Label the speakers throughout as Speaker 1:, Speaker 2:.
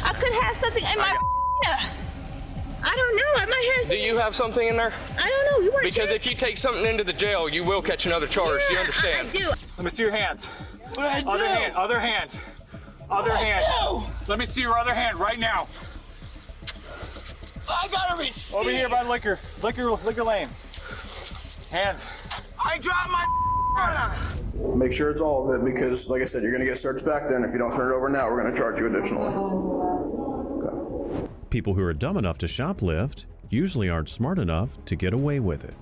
Speaker 1: I could have something in my I don't know. I might have something.
Speaker 2: Do you have something in there?
Speaker 1: I don't know. You weren't
Speaker 2: Because if you take something into the jail, you will catch another charge.
Speaker 1: Yeah,
Speaker 2: Do you understand?
Speaker 1: I do.
Speaker 3: Let me see your hands.
Speaker 4: What did I do?
Speaker 3: Other hand, other hand. Other hand. Let me see your other hand right now.
Speaker 4: I got a receipt.
Speaker 3: Over here by liquor lane. Hands.
Speaker 4: I dropped my.
Speaker 5: Make sure it's all of it because, like I said, you're going to get searched back then. If you don't turn it over now, we're going to charge you additionally. Okay.
Speaker 6: People who are dumb enough to shoplift usually aren't smart enough to get away with it.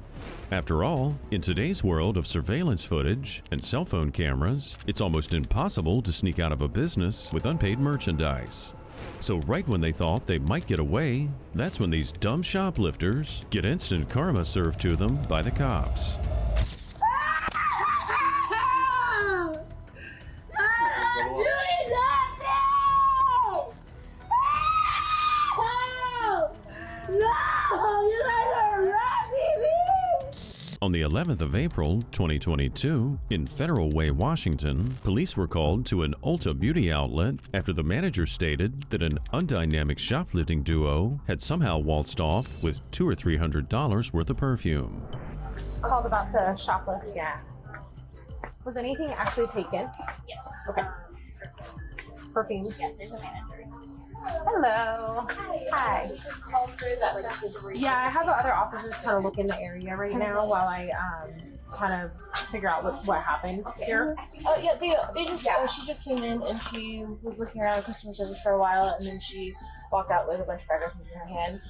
Speaker 6: After all, in today's world of surveillance footage and cell phone cameras, it's almost impossible to sneak out of a business with unpaid merchandise. So right when they thought they might get away, that's when these dumb shoplifters get instant karma served to them by the cops. On the 11th of April, 2022, in Federal Way, Washington, police were called to an Ulta beauty outlet after the manager stated that an undynamic shoplifting duo had somehow waltzed off with $200 or $300 worth of perfume.
Speaker 7: Called about the shoplift. Yeah. Was anything actually taken?
Speaker 8: Yes.
Speaker 7: Okay. Perfumes?
Speaker 8: Yeah, there's a manager.
Speaker 7: Hello. Hi.
Speaker 8: Just called through that like
Speaker 7: Yeah, I have other officers kind of look in the area right now while I kind of figure out what happened here.
Speaker 8: Yeah, they just she just came in and she was looking around customer service for a while and then she walked out with a bunch of driver's licenses in her hand.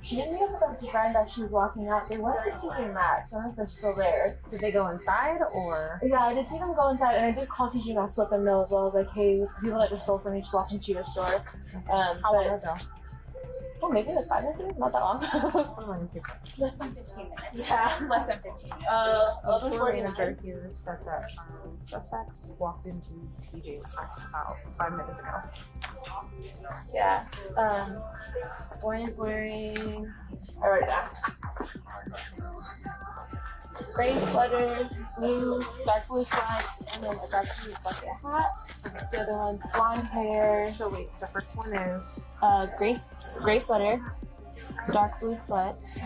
Speaker 8: She didn't meet up with the friend as she was walking out. They went to TJ Maxx. I don't know if they're still there.
Speaker 7: Did they go inside or?
Speaker 8: Yeah, I did see them go inside and I did call TJ Maxx to let them know as well. I was like, hey, the people that just stole from me just walked into your store.
Speaker 7: How long ago?
Speaker 8: Oh, maybe like 5 minutes ago? Not that long. Less than 15 minutes.
Speaker 7: Yeah.
Speaker 8: Less than 15 minutes.
Speaker 7: The store manager here said that suspects walked into TJ Maxx about 5 minutes ago.
Speaker 8: Yeah. One is wearing, I wrote it down. Gray sweater, blue, dark blue sweats, and then a dark blue bucket hat. The other one's blonde hair.
Speaker 7: So wait, the first one is
Speaker 8: Gray sweater, dark blue sweats,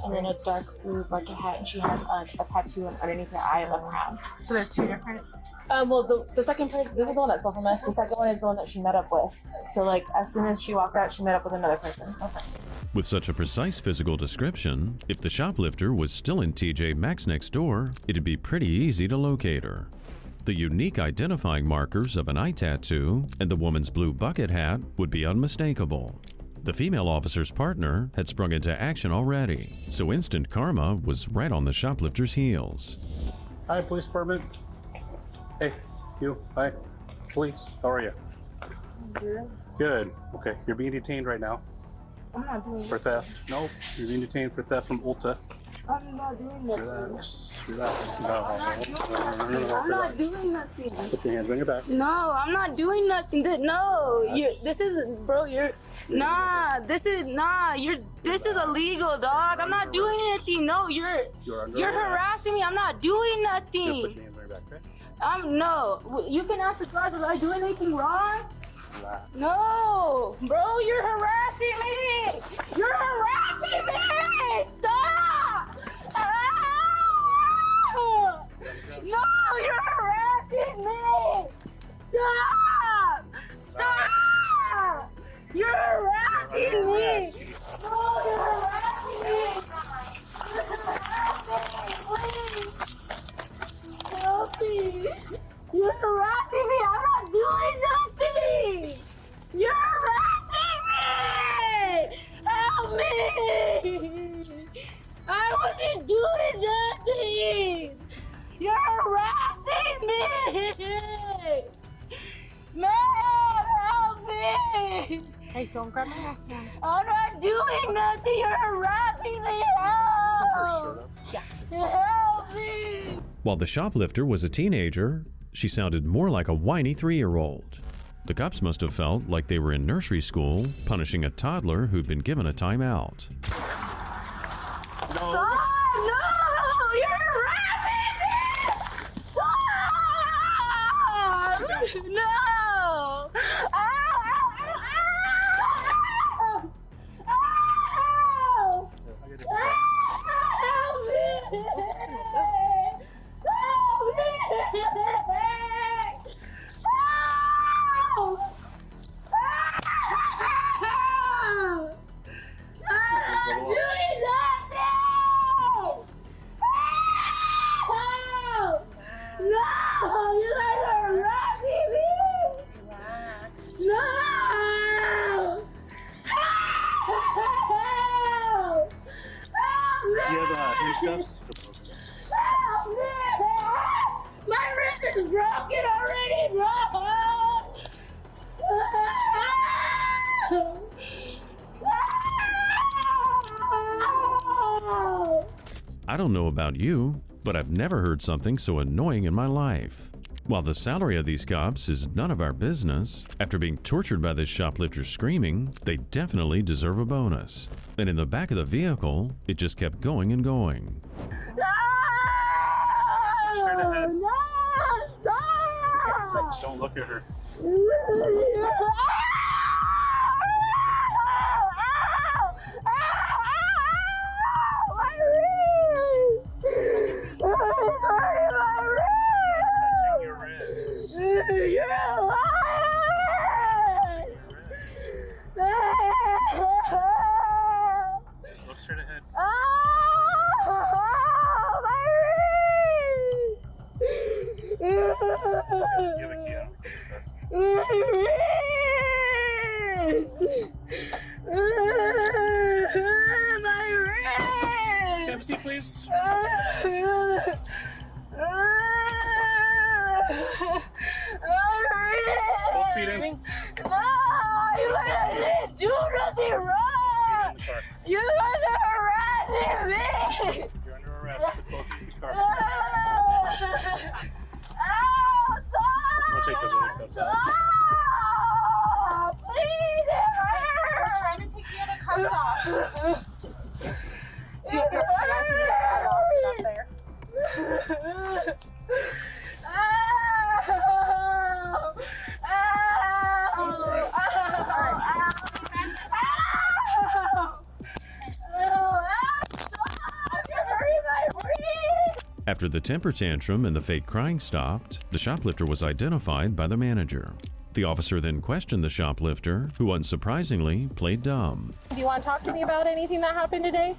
Speaker 8: and then a dark blue bucket hat. And she has a tattoo underneath her eye of a crown.
Speaker 7: so they're two different.
Speaker 8: Well, the second person, this is the one that stole from us. The second one is the one that she met up with. So, like, as soon as she walked out, she met up with another person. Okay.
Speaker 6: With such a precise physical description, if the shoplifter was still in TJ Maxx next door, it'd be pretty easy to locate her. The unique identifying markers of an eye tattoo and the woman's blue bucket hat would be unmistakable. The female officer's partner had sprung into action already, so instant karma was right on the shoplifter's heels.
Speaker 9: Hi, police department. Hey, you. Hi, police. How are you?
Speaker 8: Good.
Speaker 9: Good. Okay, you're being detained right now.
Speaker 8: I'm not doing
Speaker 9: For theft. No, you're being detained for theft from Ulta.
Speaker 8: I'm not doing nothing.
Speaker 9: Relax. Relax. No.
Speaker 1: I'm not doing nothing.
Speaker 9: Put your hands on your back.
Speaker 1: No, I'm not doing nothing. No, this is, bro. This is illegal, dog. I'm not doing anything. No, you're harassing me. I'm not doing nothing.
Speaker 9: Put your hands on your back, okay?
Speaker 1: No. You can ask the guard. Was I doing anything wrong?
Speaker 9: Relax.
Speaker 1: No, bro. You're harassing me. You're harassing me. Stop. No, you're harassing me. Stop. Stop. You're harassing me. No, you're harassing me. Help me. You're harassing me. I'm not doing nothing. You're harassing me. Help me. I wasn't doing nothing. You're harassing me. Man, help me.
Speaker 7: Hey, don't grab my neck.
Speaker 1: I'm not doing nothing. You're harassing me. Help. Help me.
Speaker 6: While the shoplifter was a teenager, she sounded more like a whiny 3-year-old. The cops must have felt like they were in nursery school, punishing a toddler who'd been given a timeout.
Speaker 1: Stop! No! You're harassing me! Stop! No!
Speaker 9: handcuffs.
Speaker 1: Help me! My wrist is broken already, bro!
Speaker 6: I don't know about you, but I've never heard something so annoying in my life. While the salary of these cops is none of our business, after being tortured by this shoplifter screaming, they definitely deserve a bonus. And in the back of the vehicle, it just kept going and going.
Speaker 9: Straight ahead.
Speaker 1: No, stop!
Speaker 9: Don't look at her. Touching your wrist. Look straight ahead. You have a key out. Can I have a seat, please? Both feet in.
Speaker 1: No, you guys didn't do nothing wrong. You guys are harassing me.
Speaker 9: You're under arrest. Put both feet in the car.
Speaker 1: Stop!
Speaker 9: We'll take those other cuffs out.
Speaker 1: Stop! Please, it hurts.
Speaker 7: We're trying to take the other cuffs off. Do you have your I lost it up there.
Speaker 6: After the temper tantrum and the fake crying stopped, the shoplifter was identified by the manager. The officer then questioned the shoplifter, who unsurprisingly played dumb.
Speaker 7: Do you want to talk to me about anything that happened today?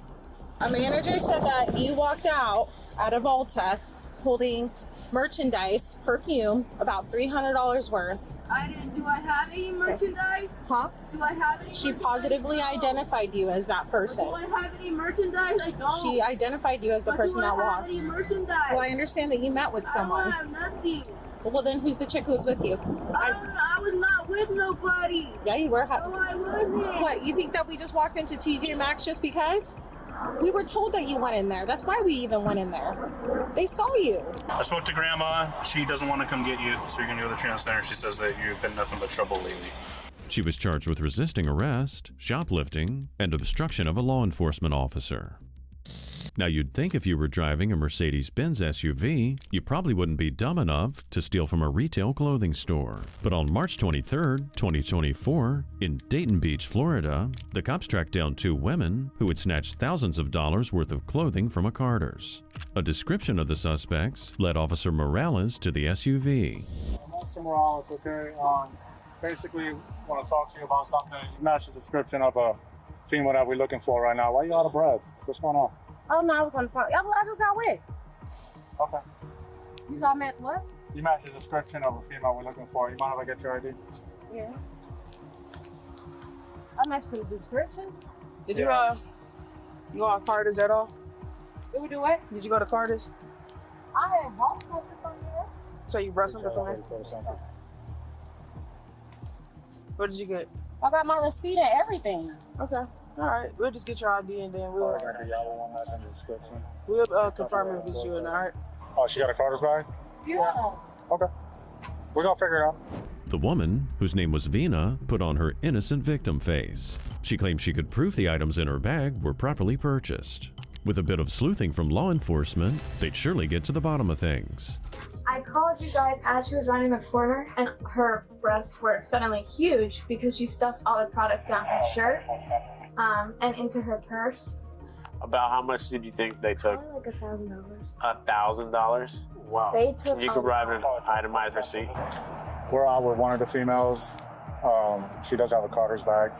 Speaker 7: A manager said that you walked out of Ulta holding merchandise, perfume, about $300 worth.
Speaker 1: I didn't. Do I have any merchandise?
Speaker 7: Huh?
Speaker 1: Do I have any?
Speaker 7: She
Speaker 1: merchandise?
Speaker 7: positively
Speaker 1: No.
Speaker 7: identified you as that person.
Speaker 1: Do I have any merchandise? I don't.
Speaker 7: She identified you as the person that
Speaker 1: Do I have
Speaker 7: walked.
Speaker 1: any merchandise?
Speaker 7: Well, I understand that you met with
Speaker 1: I
Speaker 7: someone.
Speaker 1: don't have nothing.
Speaker 7: Well, then who's the chick who was with you?
Speaker 1: I was not with nobody.
Speaker 7: Yeah, you were.
Speaker 1: No, I wasn't.
Speaker 7: What, you think that we just walked into TJ Maxx just because? We were told that you went in there. That's why we even went in there. They saw you.
Speaker 9: I spoke to Grandma. She doesn't want to come get you, so you're going to go to the treatment center. She says that you've been nothing but trouble lately.
Speaker 6: She was charged with resisting arrest, shoplifting, and obstruction of a law enforcement officer. Now, you'd think if you were driving a Mercedes-Benz SUV, you probably wouldn't be dumb enough to steal from a retail clothing store. But on March 23, 2024, in Dayton Beach, Florida, the cops tracked down two women who had snatched thousands of dollars worth of clothing from a Carter's. A description of the suspects led Officer Morales to the SUV.
Speaker 3: Officer Morales, okay. Basically, want to talk to you about something. You match the description of a female that we're looking for right now. Why are you out of breath? What's going on?
Speaker 7: Oh, no, I was on the phone. I just got wet.
Speaker 3: Okay.
Speaker 7: You saw Matt's what?
Speaker 3: You match the description of a female we're looking for. You mind if I get your ID?
Speaker 7: Yeah. I matched for the description.
Speaker 10: Did you go on Carter's at all?
Speaker 7: Did we do what?
Speaker 10: Did you go to Carter's?
Speaker 7: I had bought something from you.
Speaker 10: So you brought something from there? What did you get?
Speaker 7: I got my receipt and everything.
Speaker 10: Okay. All right. We'll just get your ID and then we'll
Speaker 3: The yellow one that's in the description.
Speaker 10: confirm if it's you or not. All right.
Speaker 3: Oh, she got a Carter's bag?
Speaker 7: Yeah.
Speaker 3: Okay. We're going to figure it out.
Speaker 6: The woman, whose name was Vina, put on her innocent victim face. She claimed she could prove the items in her bag were properly purchased. With a bit of sleuthing from law enforcement, they'd surely get to the bottom of things.
Speaker 8: I called you guys as she was running the corner, and her breasts were suddenly huge because she stuffed all the product down her shirt and into her purse.
Speaker 11: About how much did you think they took?
Speaker 8: Probably like $1,000.
Speaker 11: $1,000? Wow.
Speaker 8: They took
Speaker 11: You could provide an itemized receipt.
Speaker 3: We're out with one of the females. She does have a Carter's bag.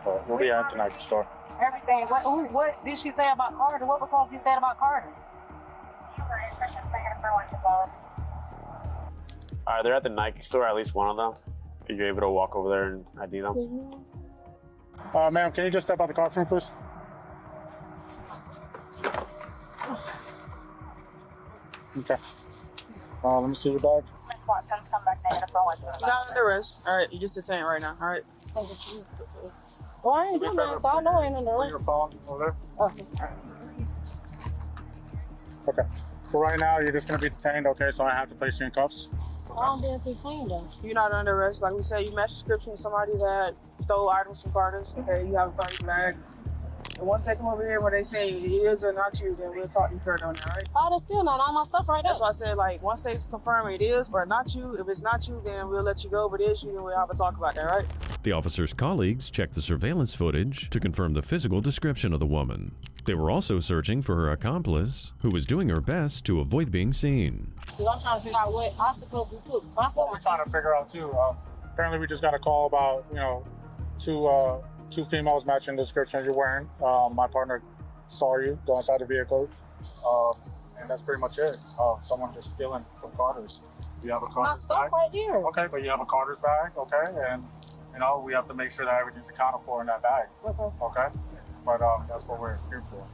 Speaker 3: But we'll be at the Nike store.
Speaker 7: Everything. What did she say about Carter? What was supposed to be said about Carter's?
Speaker 11: All right, they're at the Nike store, at least one of them. Are you able to walk over there and ID them?
Speaker 3: Ma'am, can you just step out the car for me, please? Okay. Let me see your bag.
Speaker 10: You're not under arrest. All right, you just detained right now. All right. Well, I ain't doing nothing, so I know I ain't under
Speaker 3: Put
Speaker 10: arrest.
Speaker 3: your phone over there.
Speaker 10: Oh.
Speaker 3: Okay. For right now, you're just gonna be detained. Okay, so I have to place you in cuffs.
Speaker 10: I'm being detained though. You're not under arrest. Like we said, you match description of somebody that stole items from Carter's. Okay, you have a funny bag. And once they come over here where they say it is or not you, then we'll talk to you further on that, right? Oh, that's still not all my stuff right there. That's why I said, like, once they confirm it is or not you, if it's not you, then we'll let you go. But it is you, then we'll have a talk about that, right?
Speaker 6: The officer's colleagues checked the surveillance footage to confirm the physical description of the woman. They were also searching for her accomplice, who was doing her best to avoid being seen.
Speaker 10: Because I'm trying to figure out what I'm supposed to do.
Speaker 3: We're trying to figure out too. Apparently, we just got a call about two females matching the description you're wearing. My partner saw you go inside the vehicle, and that's pretty much it. Someone just stealing from Carter's. You have a Carter's
Speaker 10: my stuff
Speaker 3: bag.
Speaker 10: right there.
Speaker 3: Okay, but you have a Carter's bag, okay, and we have to make sure that everything's accounted for in that bag. Okay, but that's what we're here for.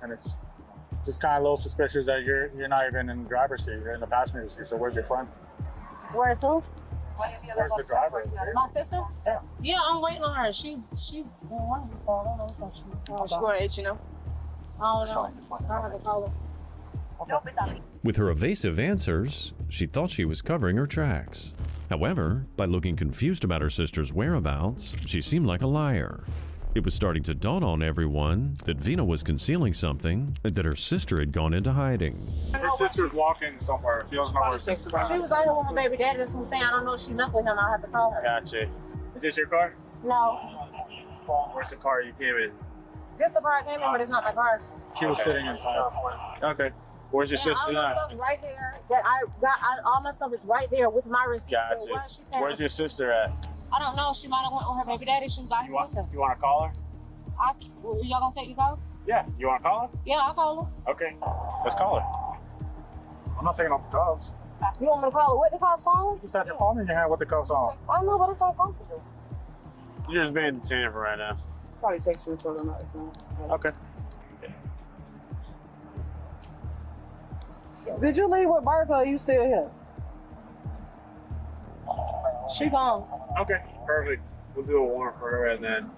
Speaker 3: And it's just kind of a little suspicious that you're not even in the driver's seat, you're in the passenger seat. So where's your friend?
Speaker 10: Where's who?
Speaker 3: Where's the driver?
Speaker 10: My sister? Yeah, I'm waiting on her. She wanted to start. I don't know if she going to H, you know? I don't know. I have to call her.
Speaker 6: With her evasive answers, she thought she was covering her tracks. However, by looking confused about her sister's whereabouts, she seemed like a liar. It was starting to dawn on everyone that Vina was concealing something and that her sister had gone into hiding.
Speaker 3: Her sister's walking somewhere. She doesn't know where her sister's at.
Speaker 10: She was out here with her baby daddy. That's what I'm saying. I don't know if she left with him. I'll have to call her.
Speaker 11: Gotcha. Is this your car?
Speaker 10: No.
Speaker 11: Where's the car you came in?
Speaker 10: This is the car I came in, but it's not my car.
Speaker 3: She was sitting inside.
Speaker 11: Okay. Where's your sister
Speaker 10: all my
Speaker 11: at?
Speaker 10: stuff right there. All my stuff is right there with my receipt.
Speaker 11: Gotcha.
Speaker 10: So what she saying?
Speaker 11: Where's your sister at?
Speaker 10: I don't know. She might have went with her baby daddy. She was out here with him.
Speaker 11: You want to call her?
Speaker 10: Y'all gonna take this out?
Speaker 11: Yeah. You want to call her?
Speaker 10: Yeah, I'll call her.
Speaker 11: Okay. Let's call her.
Speaker 3: I'm not taking off the cuffs.
Speaker 10: You want me to call her with the cuffs on?
Speaker 3: You just had your phone in your hand with the cuffs on.
Speaker 10: I know, but it's uncomfortable.
Speaker 11: You're just being detained for right now.
Speaker 10: Probably takes her until the night.
Speaker 11: Okay.
Speaker 10: Did you leave with Bertha or are you still here? She gone.
Speaker 11: Okay. Perfect. We'll do a warrant for her and then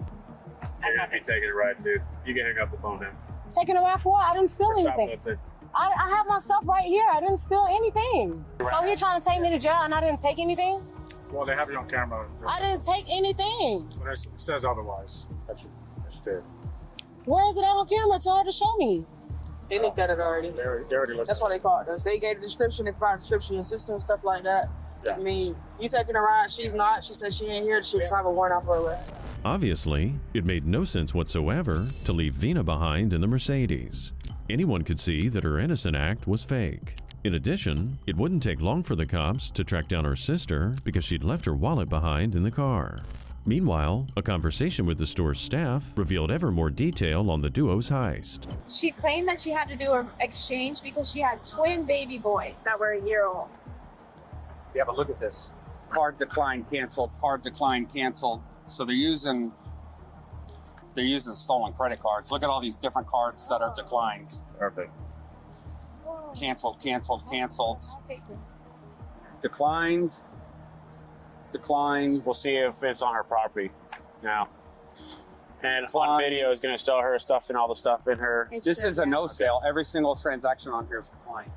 Speaker 11: you're going to be taking a ride too. You can hang up the phone now.
Speaker 10: Taking a ride for what? I didn't steal anything.
Speaker 11: Shoplifting.
Speaker 10: I have my stuff right here. I didn't steal anything. So you're trying to take me to jail and I didn't take anything?
Speaker 3: Well, they have you on camera.
Speaker 10: I didn't take anything.
Speaker 3: But it says otherwise. That's did.
Speaker 10: Where is it on camera? Tell her to show me. They looked at it already.
Speaker 3: They already looked.
Speaker 10: That's why they called us. They gave the description, they provided a description and system and stuff like that. Yeah. I mean, you taking a ride, she's not. She said she ain't here. She just have a warrant out for arrest.
Speaker 6: Obviously, it made no sense whatsoever to leave Vina behind in the Mercedes. Anyone could see that her innocent act was fake. In addition, it wouldn't take long for the cops to track down her sister because she'd left her wallet behind in the car. Meanwhile, a conversation with the store's staff revealed ever more detail on the duo's heist.
Speaker 12: She claimed that she had to do an exchange because she had twin baby boys that were a year old.
Speaker 9: Yeah, but look at this. Card declined, canceled, card declined, canceled. So they're using stolen credit cards. Look at all these different cards that are declined.
Speaker 11: Perfect.
Speaker 9: Canceled, canceled, canceled. Declined. Declined.
Speaker 11: We'll see if it's on her property now. And on video is going to show her stuff and all the stuff in her.
Speaker 9: This is a no sale. Every single transaction on here is declined.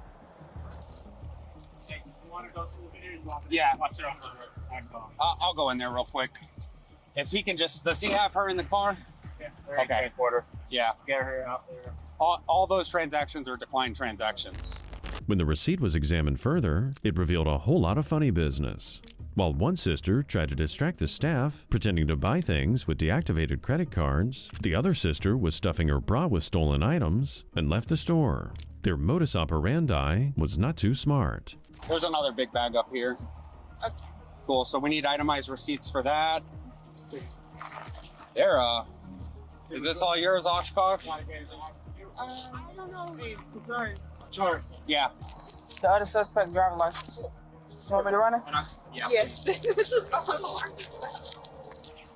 Speaker 9: Yeah. I'll go in there real quick. If he can just, does he have her in the car?
Speaker 11: Yeah.
Speaker 9: Okay. Yeah.
Speaker 11: Get her out there.
Speaker 9: All those transactions are declined transactions.
Speaker 6: When the receipt was examined further, it revealed a whole lot of funny business. While one sister tried to distract the staff, pretending to buy things with deactivated credit cards, the other sister was stuffing her bra with stolen items and left the store. Their modus operandi was not too smart.
Speaker 9: There's another big bag up here. Cool, so we need itemized receipts for that. There, is this all yours, Oshkosh?
Speaker 10: I don't know.
Speaker 9: Sure. Yeah.
Speaker 10: The other suspect driver license. You want me to run it?
Speaker 9: Yeah.
Speaker 12: Yes. This is all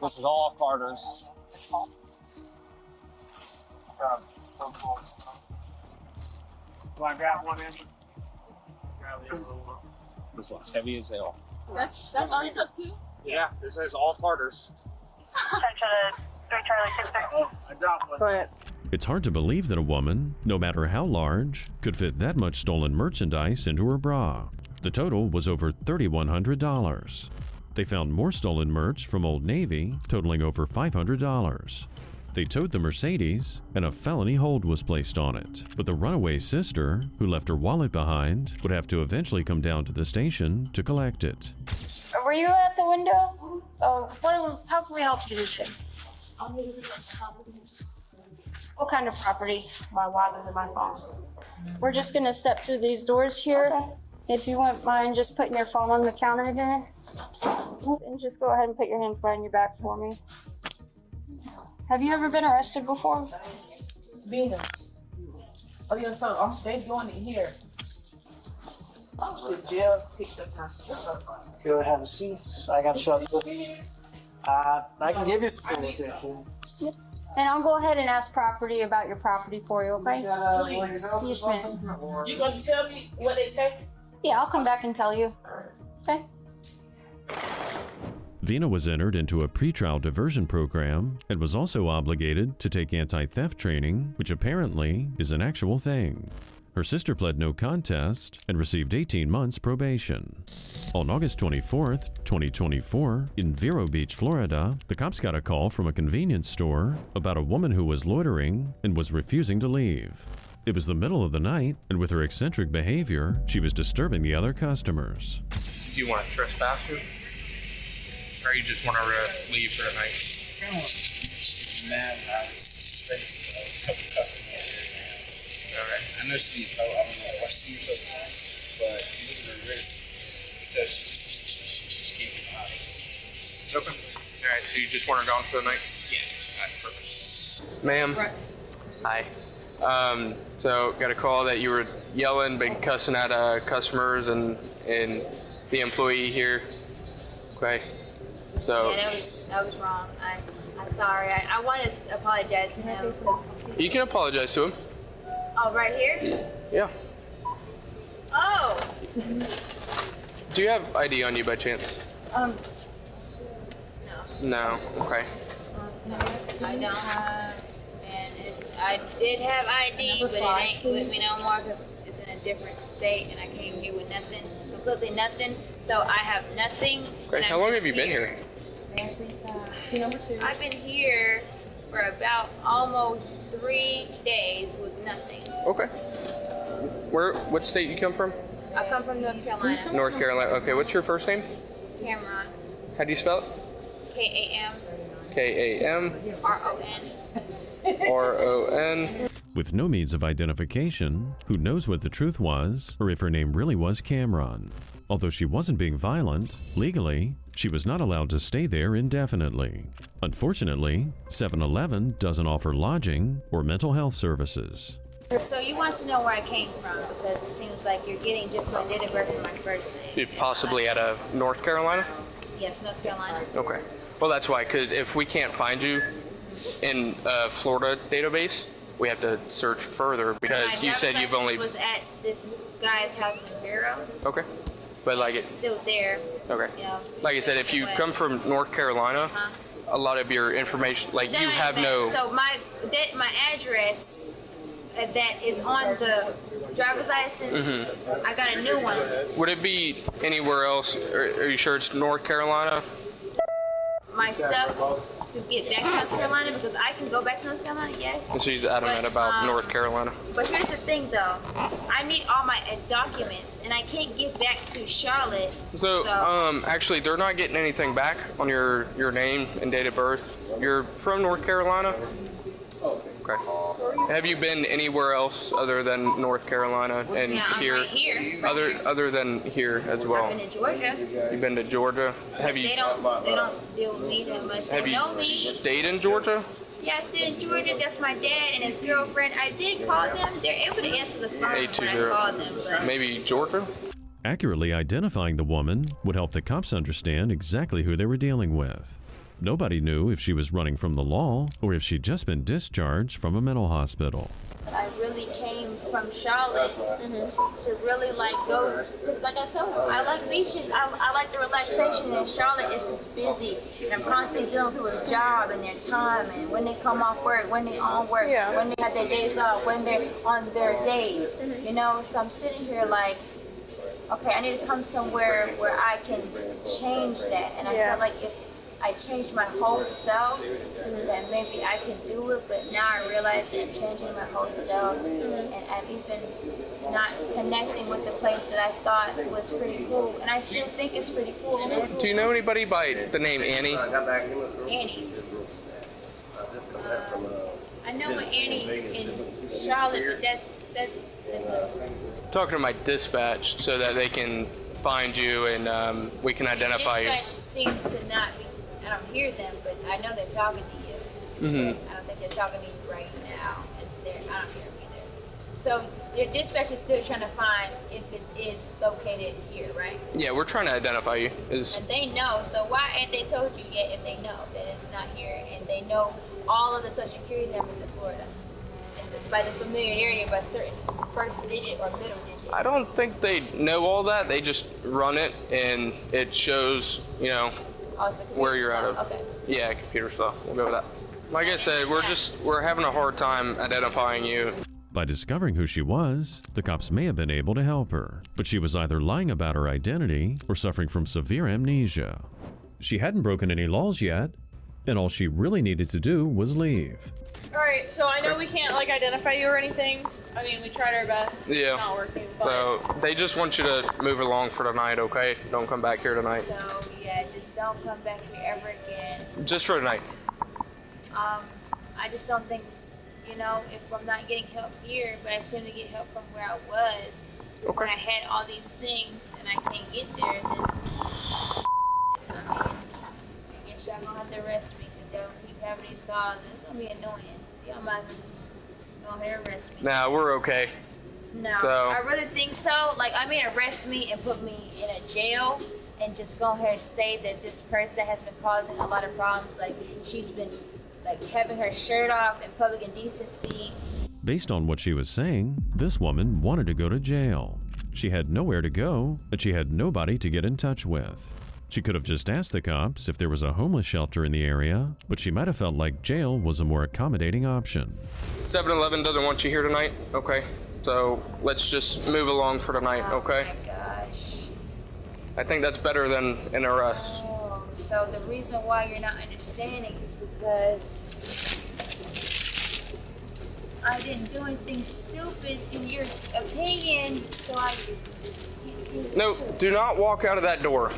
Speaker 9: This is all Carter's.
Speaker 11: Do I grab one in? Grab the other one. This one's heavy as hell.
Speaker 12: That's our stuff too?
Speaker 11: Yeah, this says all Tartars. I dropped one.
Speaker 10: Go ahead.
Speaker 6: It's hard to believe that a woman, no matter how large, could fit that much stolen merchandise into her bra. The total was over $3,100. They found more stolen merch from Old Navy, totaling over $500. They towed the Mercedes, and a felony hold was placed on it. But the runaway sister, who left her wallet behind, would have to eventually come down to the station to collect it.
Speaker 12: Were you at the window? Oh, how can we help you today? What kind of property?
Speaker 10: My wallet and my phone.
Speaker 12: We're just gonna step through these doors here. Okay. If you wouldn't mind just putting your phone on the counter there. And just go ahead and put your hands behind your back for me. Have you ever been arrested before?
Speaker 10: Venus. Oh, yeah, so they doing it here. The jail picked up my stuff.
Speaker 13: Go have a seat. I got to show you. I can give you some food there.
Speaker 12: Yep. And I'll go ahead and ask property about your property for you, okay? Yes, ma'am.
Speaker 10: You gonna tell me what they say?
Speaker 12: Yeah, I'll come back and tell you. Okay?
Speaker 6: Vina was entered into a pretrial diversion program and was also obligated to take anti-theft training, which apparently is an actual thing. Her sister pled no contest and received 18 months probation. On August 24th, 2024, in Vero Beach, Florida, the cops got a call from a convenience store about a woman who was loitering and was refusing to leave. It was the middle of the night, and with her eccentric behavior, she was disturbing the other customers.
Speaker 2: Do you want to trespass her? Or you just want her to leave for the night?
Speaker 14: Man, I was suspecting a couple customers.
Speaker 2: Alright.
Speaker 14: I know she's so, I don't know why she's so kind, but look at her wrist because she can't get out.
Speaker 2: Okay. Alright, so you just want her gone for the night?
Speaker 14: Yeah.
Speaker 2: Alright, perfect. Ma'am. Hi. So got a call that you were yelling, been cussing at customers and the employee here. Okay. So
Speaker 15: yeah, that was wrong. I'm sorry. I want to apologize to him.
Speaker 2: You can apologize to him.
Speaker 15: Oh, right here?
Speaker 2: Yeah.
Speaker 15: Oh.
Speaker 2: Do you have ID on you by chance?
Speaker 15: No.
Speaker 2: No. Okay.
Speaker 15: I don't have, I did have ID, but it ain't with me no more because it's in a different state, and I came here with nothing, completely nothing. So I have nothing.
Speaker 2: Great. How long have you been here?
Speaker 15: Number 2. I've been here for about almost 3 days with nothing.
Speaker 2: Okay. What state you come from?
Speaker 15: I come from North Carolina.
Speaker 2: North Carolina. Okay. What's your first name?
Speaker 15: Cameron.
Speaker 2: How do you spell it?
Speaker 15: K-A-M.
Speaker 2: K-A-M.
Speaker 15: R-O-N.
Speaker 2: R-O-N.
Speaker 6: With no means of identification, who knows what the truth was or if her name really was Cameron. Although she wasn't being violent, legally, she was not allowed to stay there indefinitely. Unfortunately, 7-Eleven doesn't offer lodging or mental health services.
Speaker 15: So you want to know where I came from because it seems like you're getting just my date of birth and my first name.
Speaker 2: You're possibly out of North Carolina?
Speaker 15: Yes, North Carolina.
Speaker 2: Okay. Well, that's why, because if we can't find you in a Florida database, we have to search further because you said you've only...
Speaker 15: My driver's license was at this guy's house in Vero.
Speaker 2: Okay. But like
Speaker 15: it's still there.
Speaker 2: Okay.
Speaker 15: You know,
Speaker 2: like I said, if you come from North Carolina, a lot of your information, like you have no...
Speaker 15: So my address that is on the driver's license, I got a new one.
Speaker 2: Would it be anywhere else? Are you sure it's North Carolina?
Speaker 15: My stuff to get back to North Carolina because I can go back to North Carolina, yes.
Speaker 2: And she's adamant about North Carolina.
Speaker 15: But here's the thing though, I need all my documents and I can't get back to Charlotte.
Speaker 2: So actually they're not getting anything back on your name and date of birth. You're from North Carolina? Okay. Have you been anywhere else other than North Carolina and here?
Speaker 15: Right here.
Speaker 2: Other than here as well?
Speaker 15: I've been to Georgia.
Speaker 2: You've been to Georgia? Have you?
Speaker 15: They don't deal with me that much.
Speaker 2: Have
Speaker 15: They
Speaker 2: you
Speaker 15: know me.
Speaker 2: stayed in Georgia?
Speaker 15: Yeah, I stayed in Georgia. That's my dad and his girlfriend. I did call them. They're able to answer the phone when I call them. But
Speaker 2: maybe Georgia?
Speaker 6: Accurately identifying the woman would help the cops understand exactly who they were dealing with. Nobody knew if she was running from the law or if she'd just been discharged from a mental hospital.
Speaker 15: I really came from Charlotte to really like go, because like I told him, I like beaches, I like the relaxation, and Charlotte is just busy, and I'm constantly dealing with people's job and their time, and when they come off work, when they on work, when they have their days off, when they're on their days, you know, so I'm sitting here like, okay, I need to come somewhere where I can change that, and I feel like if I changed my whole self, then maybe I can do it, but now I realize that I'm changing my whole self, and I'm even not connecting with the place that I thought was pretty cool, and I still think it's pretty cool.
Speaker 2: Do you know anybody by the name Annie?
Speaker 15: Annie. I know an Annie in Charlotte, but that's
Speaker 2: Talking to my dispatch so that they can find you and we can identify you.
Speaker 15: Dispatch seems to not be, I don't hear them, but I know they're talking to you. I don't think they're talking to you right now, and I don't hear them either. So their dispatch is still trying to find if it is located here, right?
Speaker 2: Yeah, we're trying to identify you.
Speaker 15: And they know, so why ain't they told you yet if they know that it's not here, and they know all of the social security numbers in Florida, and by the familiarity by certain first digit or middle digit?
Speaker 2: I don't think they know all that. They just run it and it shows, you know, where you're out of.
Speaker 15: Okay.
Speaker 2: Yeah, computer stuff. We'll go with that. Like I said, we're having a hard time identifying you.
Speaker 6: By discovering who she was, the cops may have been able to help her, but she was either lying about her identity or suffering from severe amnesia. She hadn't broken any laws yet, and all she really needed to do was leave.
Speaker 16: Alright, so I know we can't like identify you or anything. I mean, we tried our best.
Speaker 2: Yeah.
Speaker 16: It's not working. But...
Speaker 2: So they just want you to move along for tonight, okay? Don't come back here tonight.
Speaker 15: So yeah, just don't come back here ever again.
Speaker 2: Just for tonight.
Speaker 15: I just don't think, you know, if I'm not getting help here, but I seem to get help from where I was, when I had all these things and I can't get there, then I guess y'all gonna have to arrest me because y'all gonna keep having these calls and it's gonna be annoying. So y'all might just go ahead and arrest me.
Speaker 2: Nah, we're okay.
Speaker 15: No,
Speaker 2: So,
Speaker 15: I really think so. Like, I mean, arrest me and put me in a jail and just go ahead and say that this person has been causing a lot of problems. Like, she's been, like, having her shirt off in public indecency.
Speaker 6: Based on what she was saying, this woman wanted to go to jail. She had nowhere to go, and she had nobody to get in touch with. She could have just asked the cops if there was a homeless shelter in the area, but she might have felt like jail was a more accommodating option.
Speaker 2: 7-Eleven doesn't want you here tonight, okay? So let's just move along for tonight, okay?
Speaker 15: Oh my gosh.
Speaker 2: I think that's better than an arrest.
Speaker 15: Oh, so the reason why you're not understanding is because I didn't do anything stupid in your opinion, so I...
Speaker 2: No, do not walk out of that door.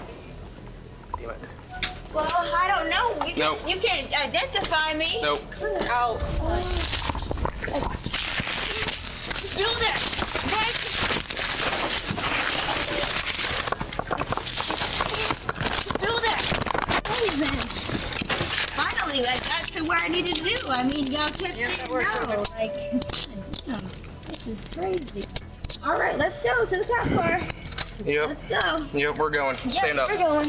Speaker 2: Damn it.
Speaker 15: Well, I don't know. You can't identify me.
Speaker 2: Nope.
Speaker 15: Come out. Do that. Do that. Hey, man. Finally, I got to where I needed to do. I mean, y'all kept saying no. Like, this is crazy. All right, let's go to the cop car.
Speaker 2: Yep.
Speaker 15: Let's go.
Speaker 2: Yep, we're going. Stand up.
Speaker 15: We're going.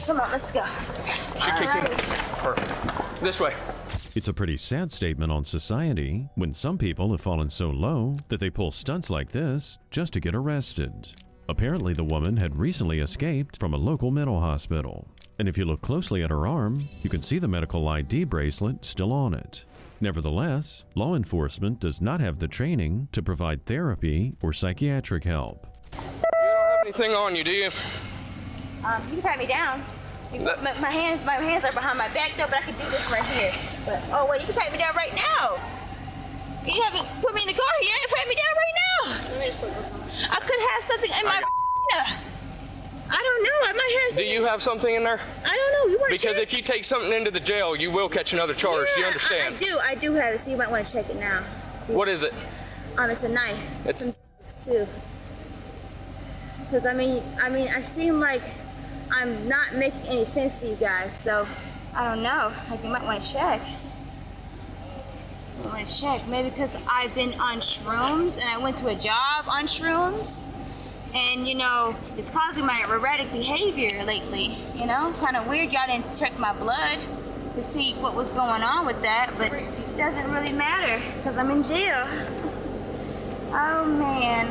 Speaker 15: Come on, let's go.
Speaker 2: Perfect. This way.
Speaker 6: It's a pretty sad statement on society when some people have fallen so low that they pull stunts like this just to get arrested. Apparently, the woman had recently escaped from a local mental hospital. And if you look closely at her arm, you can see the medical ID bracelet still on it. Nevertheless, law enforcement does not have the training to provide therapy or psychiatric help.
Speaker 2: Anything on you, do you?
Speaker 15: You can pat me down. My hands are behind my back though, but I can do this right here. But oh wait, you can pat me down right now. You haven't put me in the car yet. Pat me down right now. I could have something in my. I don't know. I might have.
Speaker 2: Do you have something in there?
Speaker 15: I don't know. You want to check?
Speaker 2: Because if you take something into the jail, you will catch another charge. Do you understand?
Speaker 15: I do have it. So you might want to check it now. See?
Speaker 2: What is it?
Speaker 15: It's a knife.
Speaker 2: It's
Speaker 15: some too. Because I mean, I seem like I'm not making any sense to you guys, so I don't know. Like, you might want to check. I want to check. Maybe because I've been on shrooms and I went to a job on shrooms, and you know, it's causing my erratic behavior lately. You know, kind of weird. Y'all didn't check my blood to see what was going on with that, but it doesn't really matter because I'm in jail. Oh man.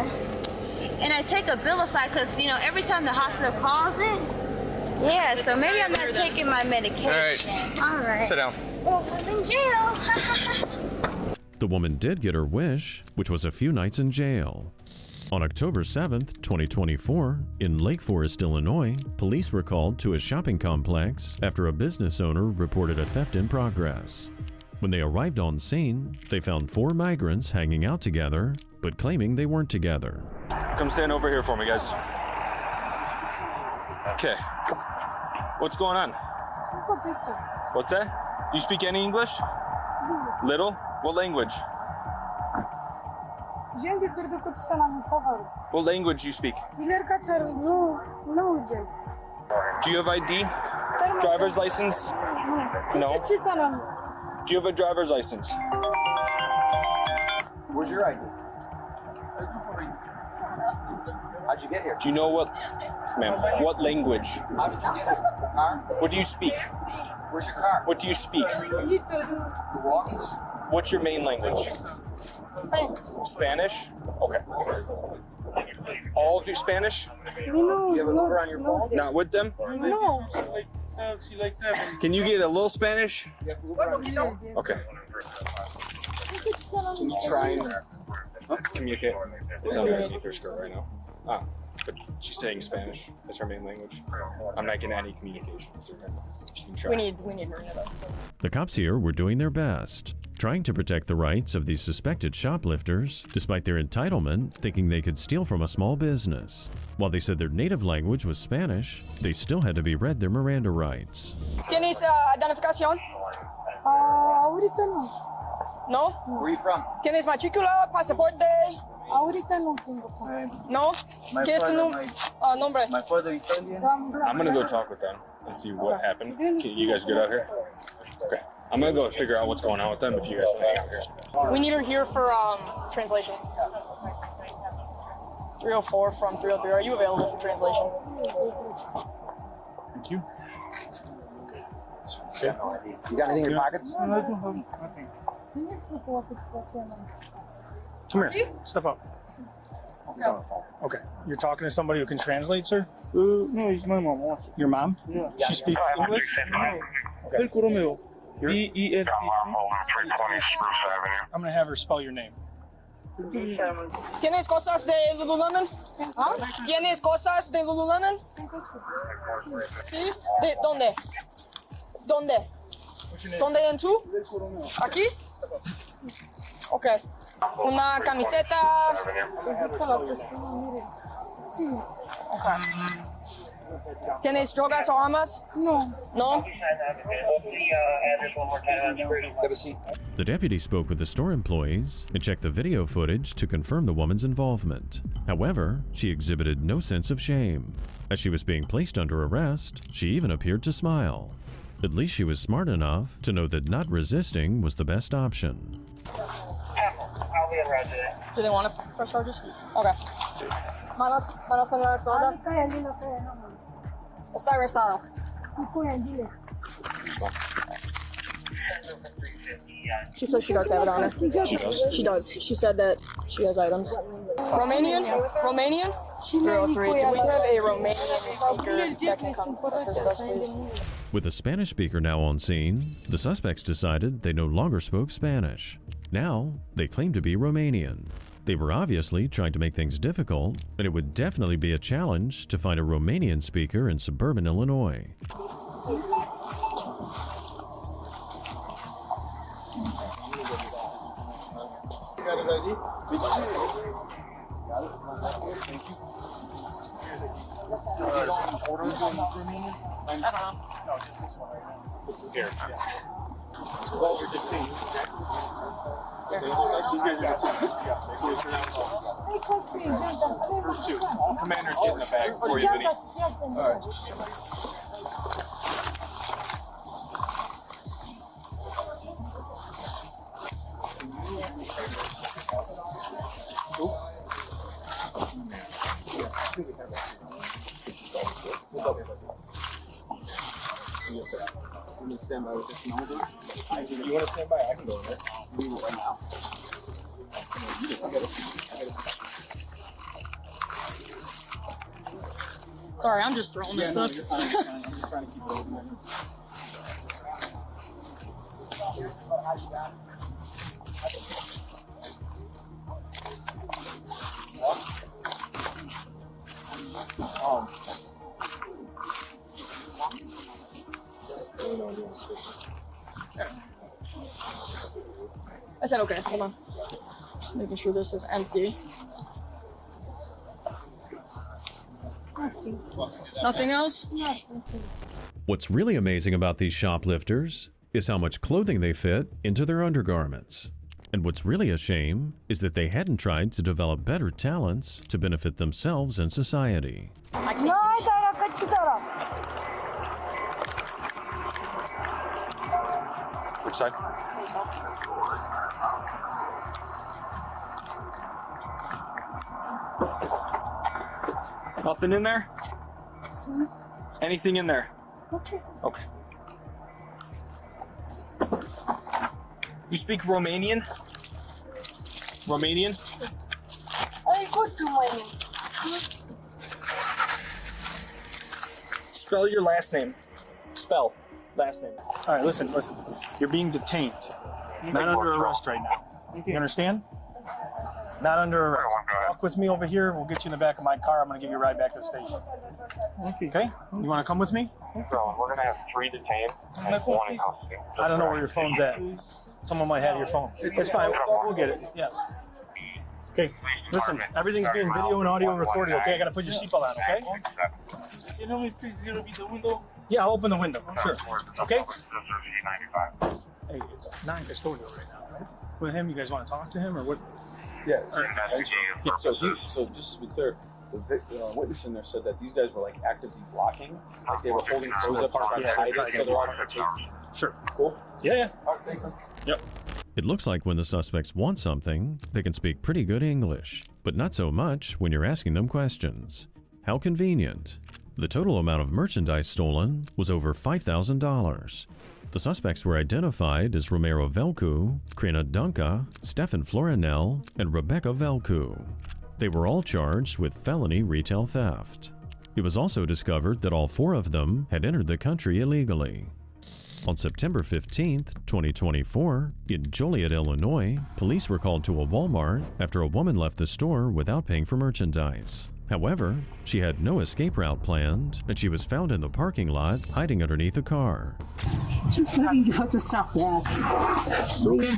Speaker 15: And I take a Abilify because, you know, every time the hospital calls it. Yeah, so maybe I'm not taking my medication. All right.
Speaker 2: Sit down.
Speaker 15: Well, I'm in jail.
Speaker 6: The woman did get her wish, which was a few nights in jail. On October 7th, 2024, in Lake Forest, Illinois, police were called to a shopping complex after a business owner reported a theft in progress. When they arrived on scene, they found 4 migrants hanging out together, but claiming they weren't together.
Speaker 17: Come stand over here for me, guys. Okay. What's going on? What's that? Do you speak any English? Little? What language? What language do you speak? Do you have ID? Driver's license? No. Do you have a driver's license?
Speaker 18: Where's your ID? How'd you get here?
Speaker 17: Do you know what, ma'am, what language?
Speaker 18: How did you get here? Car?
Speaker 17: What do you speak?
Speaker 18: Where's your car?
Speaker 17: What do you speak? What's your main language? Spanish? Okay. All of you Spanish?
Speaker 18: No. You have an Uber on your phone?
Speaker 17: Not with them?
Speaker 18: No.
Speaker 17: Can you get a little Spanish? Okay.
Speaker 18: Can you try and
Speaker 17: communicate? It's underneath her skirt right now. Ah, but she's saying Spanish. That's her main language. I'm not getting any communication. You can try.
Speaker 19: We need Miranda.
Speaker 6: The cops here were doing their best, trying to protect the rights of these suspected shoplifters, despite their entitlement thinking they could steal from a small business. While they said their native language was Spanish, they still had to be read their Miranda rights.
Speaker 10: ¿Tienes identificación? Ahorita no. ¿No?
Speaker 18: Where are you from?
Speaker 10: ¿Tienes matrícula, pasaporte?
Speaker 19: Ahorita no tengo pasaporte.
Speaker 10: ¿No? ¿Qué es tu nombre?
Speaker 18: My father is Italian.
Speaker 17: I'm gonna go talk with them and see what happened. You guys good out here? Okay. I'm gonna go figure out what's going on with them if you guys hang out here.
Speaker 10: We need her here for translation. 304 from 303. Are you available for translation?
Speaker 17: Thank you.
Speaker 18: Okay. You got anything in your pockets?
Speaker 3: No, I don't have nothing. Come here. Step up.
Speaker 18: He's on the phone.
Speaker 3: Okay. You're talking to somebody who can translate, sir?
Speaker 13: No, he's my mom.
Speaker 3: Your mom?
Speaker 13: Yeah.
Speaker 3: She speaks English?
Speaker 13: El Coromeo. D-E-S-E.
Speaker 3: I'm going to have her spell your name.
Speaker 10: ¿Tienes cosas de Lululemon? ¿Tienes cosas de Lululemon? ¿Sí? ¿De dónde? ¿Dónde? ¿Dónde en tú? ¿Aquí? Ok. Una camiseta. ¿Tienes drogas o armas? No. No?
Speaker 6: The deputy spoke with the store employees and checked the video footage to confirm the woman's involvement. However, she exhibited no sense of shame. As she was being placed under arrest, she even appeared to smile. At least she was smart enough to know that not resisting was the best option.
Speaker 10: Do they want to press charges? Okay. ¿Van a hacer la espalda? Está arrestado. She says she does have it on her.
Speaker 17: She does?
Speaker 10: She does. She said that she has items. Romanian? Romanian? 303. Do we have a Romanian speaker that can come assist us, please?
Speaker 6: With a Spanish speaker now on scene, the suspects decided they no longer spoke Spanish. Now, they claimed to be Romanian. They were obviously trying to make things difficult, and it would definitely be a challenge to find a Romanian speaker in suburban Illinois.
Speaker 14: Got his ID?
Speaker 17: Here.
Speaker 14: These guys are the team.
Speaker 17: Commander's getting the bag for you, Vinny.
Speaker 14: Stand by with this number. You want to stand by? I can go in there. We will right now.
Speaker 19: Sorry, I'm just throwing this stuff. I said okay, hold on. Just making sure this is empty. Nothing else?
Speaker 6: What's really amazing about these shoplifters is how much clothing they fit into their undergarments. And what's really a shame is that they hadn't tried to develop better talents to benefit themselves and society.
Speaker 17: Which side? Nothing in there? Anything in there?
Speaker 19: Okay.
Speaker 17: Okay. You speak Romanian? Romanian?
Speaker 19: I go to my
Speaker 17: Spell your last name. Spell last name. All right, listen. You're being detained. Not under arrest right now. You understand? Not under arrest. Walk with me over here. We'll get you in the back of my car. I'm going to give you a ride back to the station. Okay? You want to come with me?
Speaker 14: We're going to have 3 detained and 1 in custody.
Speaker 17: I don't know where your phone's at. Someone might have your phone. It's fine. We'll get it. Yeah. Okay. Listen, everything's being video and audio recorded, okay? I got to put your seatbelt on, okay?
Speaker 14: You know me, please, you know, be the window.
Speaker 17: Yeah, I'll open the window. Sure. Okay? Hey, it's non-custodial right now, right? With him, you guys want to talk to him or what?
Speaker 14: Yeah.
Speaker 20: So just to be clear, the witness in there said that these guys were like actively blocking, like they were holding clothes up trying to hide it, so they're all on the tape.
Speaker 17: Sure.
Speaker 20: Cool.
Speaker 17: Yeah.
Speaker 20: All right, thanks.
Speaker 6: Yep. It looks like when the suspects want something, they can speak pretty good English, but not so much when you're asking them questions. How convenient. The total amount of merchandise stolen was over $5,000. The suspects were identified as Romero Velcu, Krina Dunca, Stefan Florinel, and Rebecca Velcu. They were all charged with felony retail theft. It was also discovered that all 4 of them had entered the country illegally. On September 15, 2024, in Joliet, Illinois, police were called to a Walmart after a woman left the store without paying for merchandise. However, she had no escape route planned, and she was found in the parking lot hiding underneath a car.
Speaker 19: Just let me put the stuff back.
Speaker 21: Okay.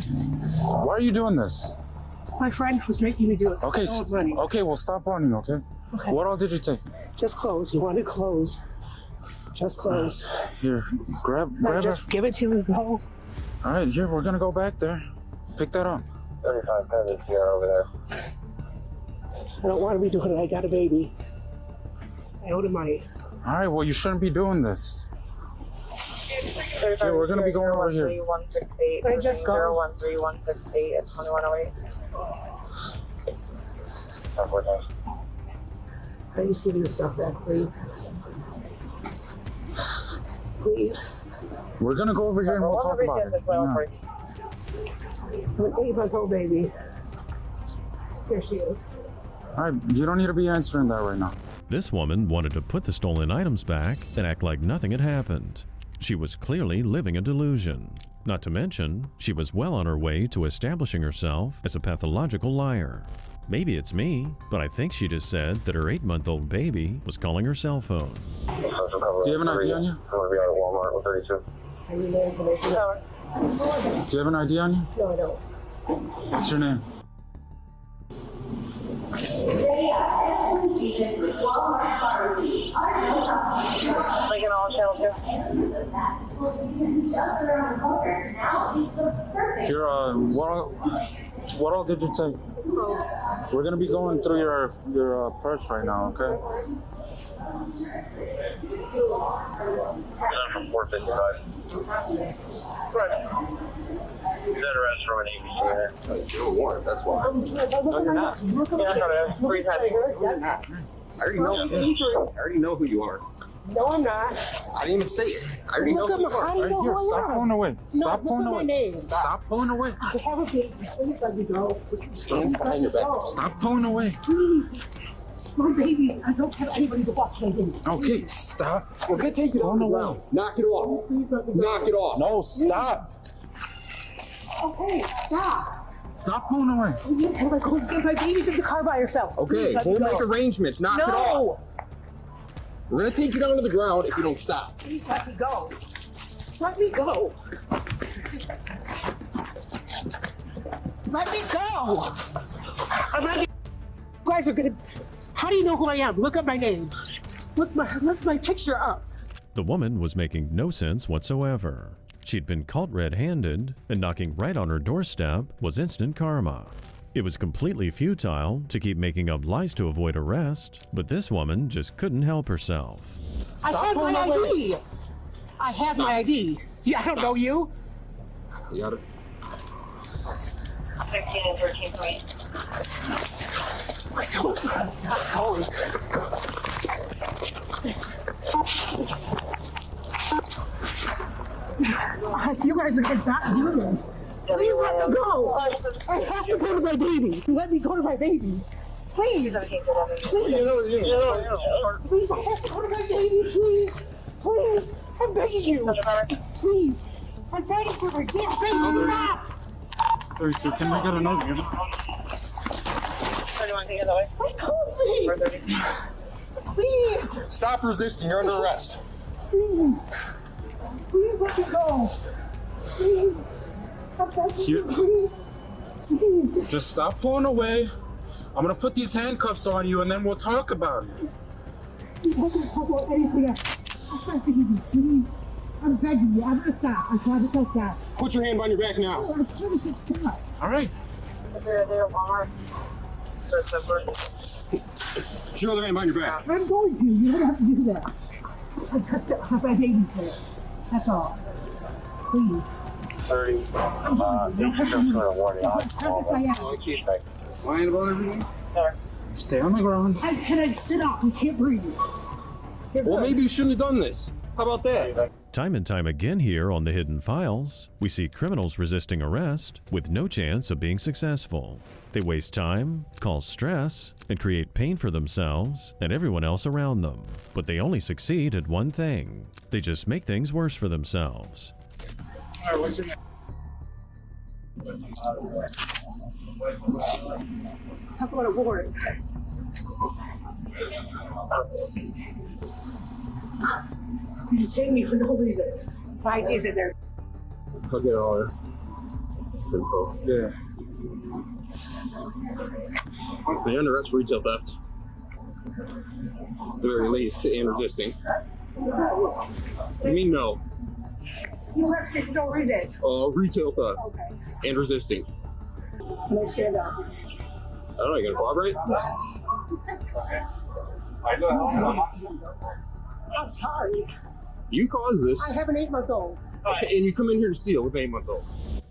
Speaker 21: Why are you doing this?
Speaker 19: My friend was making me do it.
Speaker 21: Okay.
Speaker 19: I don't want money.
Speaker 21: Okay, well stop running, okay?
Speaker 19: Okay.
Speaker 21: What all did you take?
Speaker 19: Just clothes. You wanted clothes. Just clothes.
Speaker 21: Here, grab
Speaker 19: just
Speaker 21: it.
Speaker 19: give it to me. Go.
Speaker 21: All right, here, we're gonna go back there. Pick that up.
Speaker 14: 35 Pebbles here over there.
Speaker 19: I don't want to be doing it. I got a baby. I owe the money.
Speaker 21: All right, well you shouldn't be doing this. Here, we're gonna be going over here.
Speaker 10: 168.
Speaker 19: I just got
Speaker 10: 13168 at 2108.
Speaker 19: Can I just give you the stuff back, please? Please.
Speaker 21: We're gonna go over here and we'll talk about it.
Speaker 19: I'm an 8-month-old baby. Here she is.
Speaker 21: All right, you don't need to be answering that right now.
Speaker 6: This woman wanted to put the stolen items back and act like nothing had happened. She was clearly living a delusion. Not to mention, she was well on her way to establishing herself as a pathological liar. Maybe it's me, but I think she just said that her 8-month-old baby was calling her cell phone.
Speaker 21: Do you have an ID on you?
Speaker 14: I'm gonna be out at Walmart with 32.
Speaker 19: I need more information.
Speaker 21: Do you have an ID on you?
Speaker 19: No, I don't.
Speaker 21: What's your name?
Speaker 10: Lincoln All Shelter.
Speaker 21: Here, what all did you take? We're gonna be going through your purse right now, okay?
Speaker 14: I'm from 455. He's under arrest from an ABC there. You're a warrant, that's why. No, you're not.
Speaker 10: Yeah, I'm not. 3 times.
Speaker 14: I already know who you are.
Speaker 19: No, I'm not.
Speaker 21: I didn't even say it. I already
Speaker 19: Look
Speaker 21: know
Speaker 19: at
Speaker 21: who
Speaker 19: my,
Speaker 21: you are.
Speaker 19: how do you know
Speaker 21: Here,
Speaker 19: who I
Speaker 21: stop
Speaker 19: am?
Speaker 21: pulling away.
Speaker 19: No,
Speaker 21: Stop
Speaker 19: look
Speaker 21: pulling
Speaker 19: at
Speaker 21: away.
Speaker 19: my name.
Speaker 21: Stop pulling away.
Speaker 19: I have a baby. Please let me go.
Speaker 21: Stand behind your back. Stop pulling away.
Speaker 19: Please. My baby, I don't have anybody to watch my baby.
Speaker 21: Okay, stop.
Speaker 19: We're gonna take it on the ground.
Speaker 21: Knock it off.
Speaker 19: Please let me go.
Speaker 21: Knock it off. No, stop.
Speaker 19: Okay, stop.
Speaker 21: Stop pulling away.
Speaker 19: My baby's in the car by herself.
Speaker 21: Okay,
Speaker 19: Please let me
Speaker 21: we'll
Speaker 19: go.
Speaker 21: make arrangements. Knock it off. We're gonna take you down to the ground if you don't stop.
Speaker 19: Please let me go. Let me go. Let me go. I'm not. You guys are gonna. How do you know who I am? Look at my name. Look my picture up.
Speaker 6: The woman was making no sense whatsoever. She'd been caught red-handed, and knocking right on her doorstep was instant karma. It was completely futile to keep making up lies to avoid arrest, but this woman just couldn't help herself.
Speaker 19: I have my ID. I have my ID. Yeah, I don't know you.
Speaker 21: You got it.
Speaker 4: 13 and 13 point.
Speaker 19: I don't. I'm not going. You guys are gonna not do this. Please let me go. I have to go to my baby. Let me go to my baby. Please. Please. Please, I have to go to my baby. Please. Please. I'm begging you. Please. I'm begging for my damn baby. Stop.
Speaker 21: 32, can I get another unit?
Speaker 19: Please. Please.
Speaker 21: Stop resisting, you're under arrest.
Speaker 19: Please. Please let me go. Please. I'm begging you. Please. Please.
Speaker 21: Just stop pulling away. I'm gonna put these handcuffs on you and then we'll talk about it.
Speaker 19: I don't talk about anything else. I'm begging you. Please. I'm begging you. I'm gonna stop. I promise I'll stop.
Speaker 21: Put your hand behind your back now.
Speaker 19: I promise I'll stop.
Speaker 21: All right.
Speaker 4: There, Walmart.
Speaker 21: Put your other hand behind your back.
Speaker 19: I'm going to. You don't have to do that. I just have my baby for it. That's all. Please.
Speaker 21: 30.
Speaker 19: I'm telling you. You don't have to do that. I promise I am.
Speaker 21: Lying about everything? Stay on the ground.
Speaker 19: Can I sit up? I can't breathe.
Speaker 21: Well, maybe you shouldn't have done this. How about that?
Speaker 6: Time and time again here on The Hidden Files, we see criminals resisting arrest with no chance of being successful. They waste time, cause stress, and create pain for themselves and everyone else around them. But they only succeed at one thing. They just make things worse for themselves.
Speaker 3: All right, what's your name?
Speaker 19: Talk about a warrant. You detain me for no reason. My ID's in there.
Speaker 21: I'll get all your info. Yeah. You're under arrest for retail theft. At the very least, and resisting. What do you mean no?
Speaker 19: You arrest me for no reason.
Speaker 21: Retail theft.
Speaker 19: Okay.
Speaker 21: And resisting.
Speaker 19: Can I stand up?
Speaker 21: I don't know, you gonna cooperate?
Speaker 19: Yes. I'm sorry.
Speaker 21: You caused this.
Speaker 19: I have an 8-month-old.
Speaker 21: And you come in here to steal with an 8-month-old.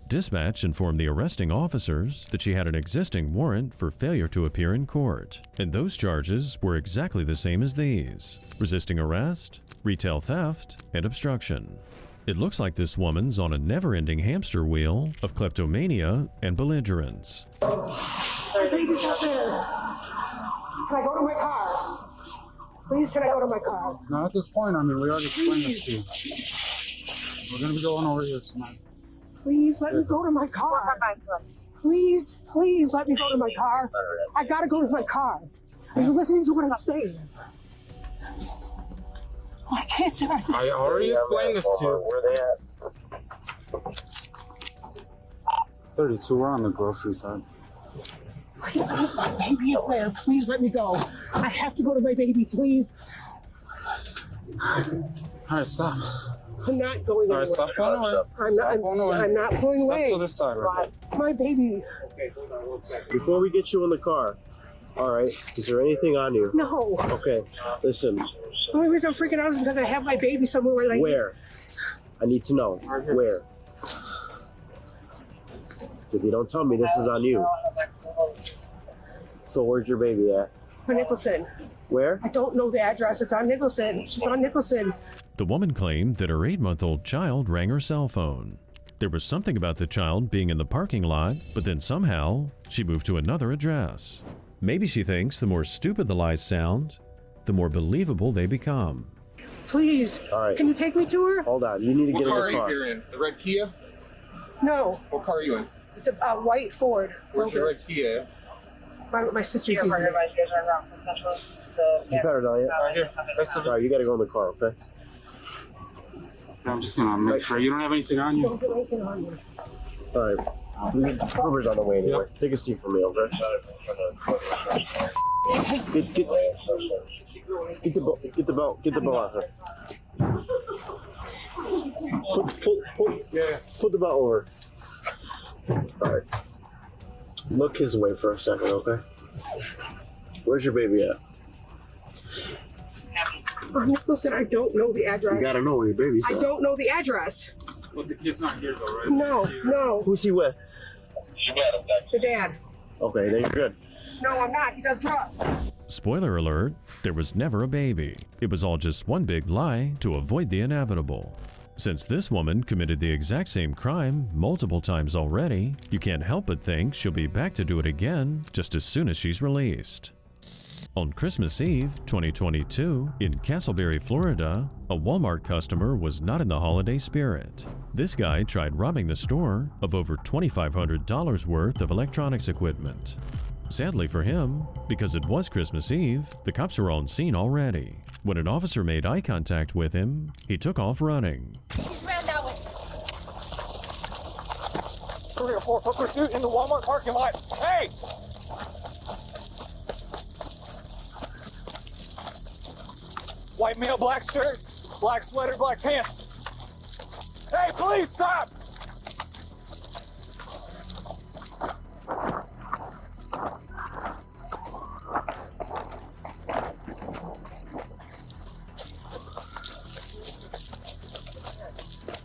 Speaker 6: Dispatch informed the arresting officers that she had an existing warrant for failure to appear in court, and those charges were exactly the same as these: resisting arrest, retail theft, and obstruction. It looks like this woman's on a never-ending hamster wheel of kleptomania and belligerence.
Speaker 19: My baby's out there. Can I go to my car? Please, can I go to my car?
Speaker 21: No, at this point, I mean, we already explained this to you. We're gonna be going over here tonight.
Speaker 19: Please let me go to my car. Please, please let me go to my car. I gotta go to my car. Are you listening to what I'm saying? I can't say anything.
Speaker 21: I already explained this to you.
Speaker 14: Where they at?
Speaker 21: 32, we're on the grocery side.
Speaker 19: Please, my baby is there. Please let me go. I have to go to my baby, please.
Speaker 21: All right, stop.
Speaker 19: I'm not going anywhere.
Speaker 21: All right, stop pulling away.
Speaker 19: I'm not pulling away.
Speaker 21: Stop to this side right
Speaker 19: My baby.
Speaker 22: Before we get you in the car, all right, is there anything on you?
Speaker 19: No.
Speaker 22: Okay, listen.
Speaker 19: The only reason I'm freaking out is because I have my baby somewhere.
Speaker 22: Where? I need to know. Where? If you don't tell me, this is on you. So where's your baby at?
Speaker 19: On Nicholson.
Speaker 22: Where?
Speaker 19: I don't know the address. It's on Nicholson. She's on Nicholson.
Speaker 6: The woman claimed that her 8-month-old child rang her cell phone. There was something about the child being in the parking lot, but then somehow she moved to another address. Maybe she thinks the more stupid the lies sound, the more believable they become.
Speaker 19: Please.
Speaker 22: All right.
Speaker 19: Can you take me to her?
Speaker 22: Hold on. You need to get in the car.
Speaker 1: What car are you here in? The red Kia?
Speaker 19: No.
Speaker 1: What car are you in?
Speaker 19: It's a white Ford.
Speaker 1: Where's your red
Speaker 19: Focus.
Speaker 1: Kia?
Speaker 19: My sister's using it.
Speaker 22: You better not yet.
Speaker 1: Right here.
Speaker 22: All right, you got to go in the car, okay?
Speaker 11: I'm just gonna make sure you don't have anything on you.
Speaker 19: Don't get anything on you.
Speaker 22: All right. Uber's on the way anyway. Take a seat for me, okay? Get the belt off her. Put the belt over. All right. Look his way for a second, okay? Where's your baby at?
Speaker 19: Listen, I don't know the address.
Speaker 22: You gotta know where your baby's at.
Speaker 19: I don't know the address.
Speaker 11: Well, the kid's not here though, right?
Speaker 19: No.
Speaker 22: Who's he with?
Speaker 19: The dad.
Speaker 22: Okay, then you're good.
Speaker 19: No, I'm not. He does drugs.
Speaker 6: Spoiler alert, there was never a baby. It was all just one big lie to avoid the inevitable. Since this woman committed the exact same crime multiple times already, you can't help but think she'll be back to do it again just as soon as she's released. On Christmas Eve, 2022, in Castleberry, Florida, a Walmart customer was not in the holiday spirit. This guy tried robbing the store of over $2,500 worth of electronics equipment. Sadly for him, because it was Christmas Eve, the cops were on scene already. When an officer made eye contact with him, he took off running.
Speaker 19: Ran that way.
Speaker 17: 3 or 4 foot pursuit in the Walmart parking lot. Hey! White male, black shirt, black sweater, black pants. Hey, please stop!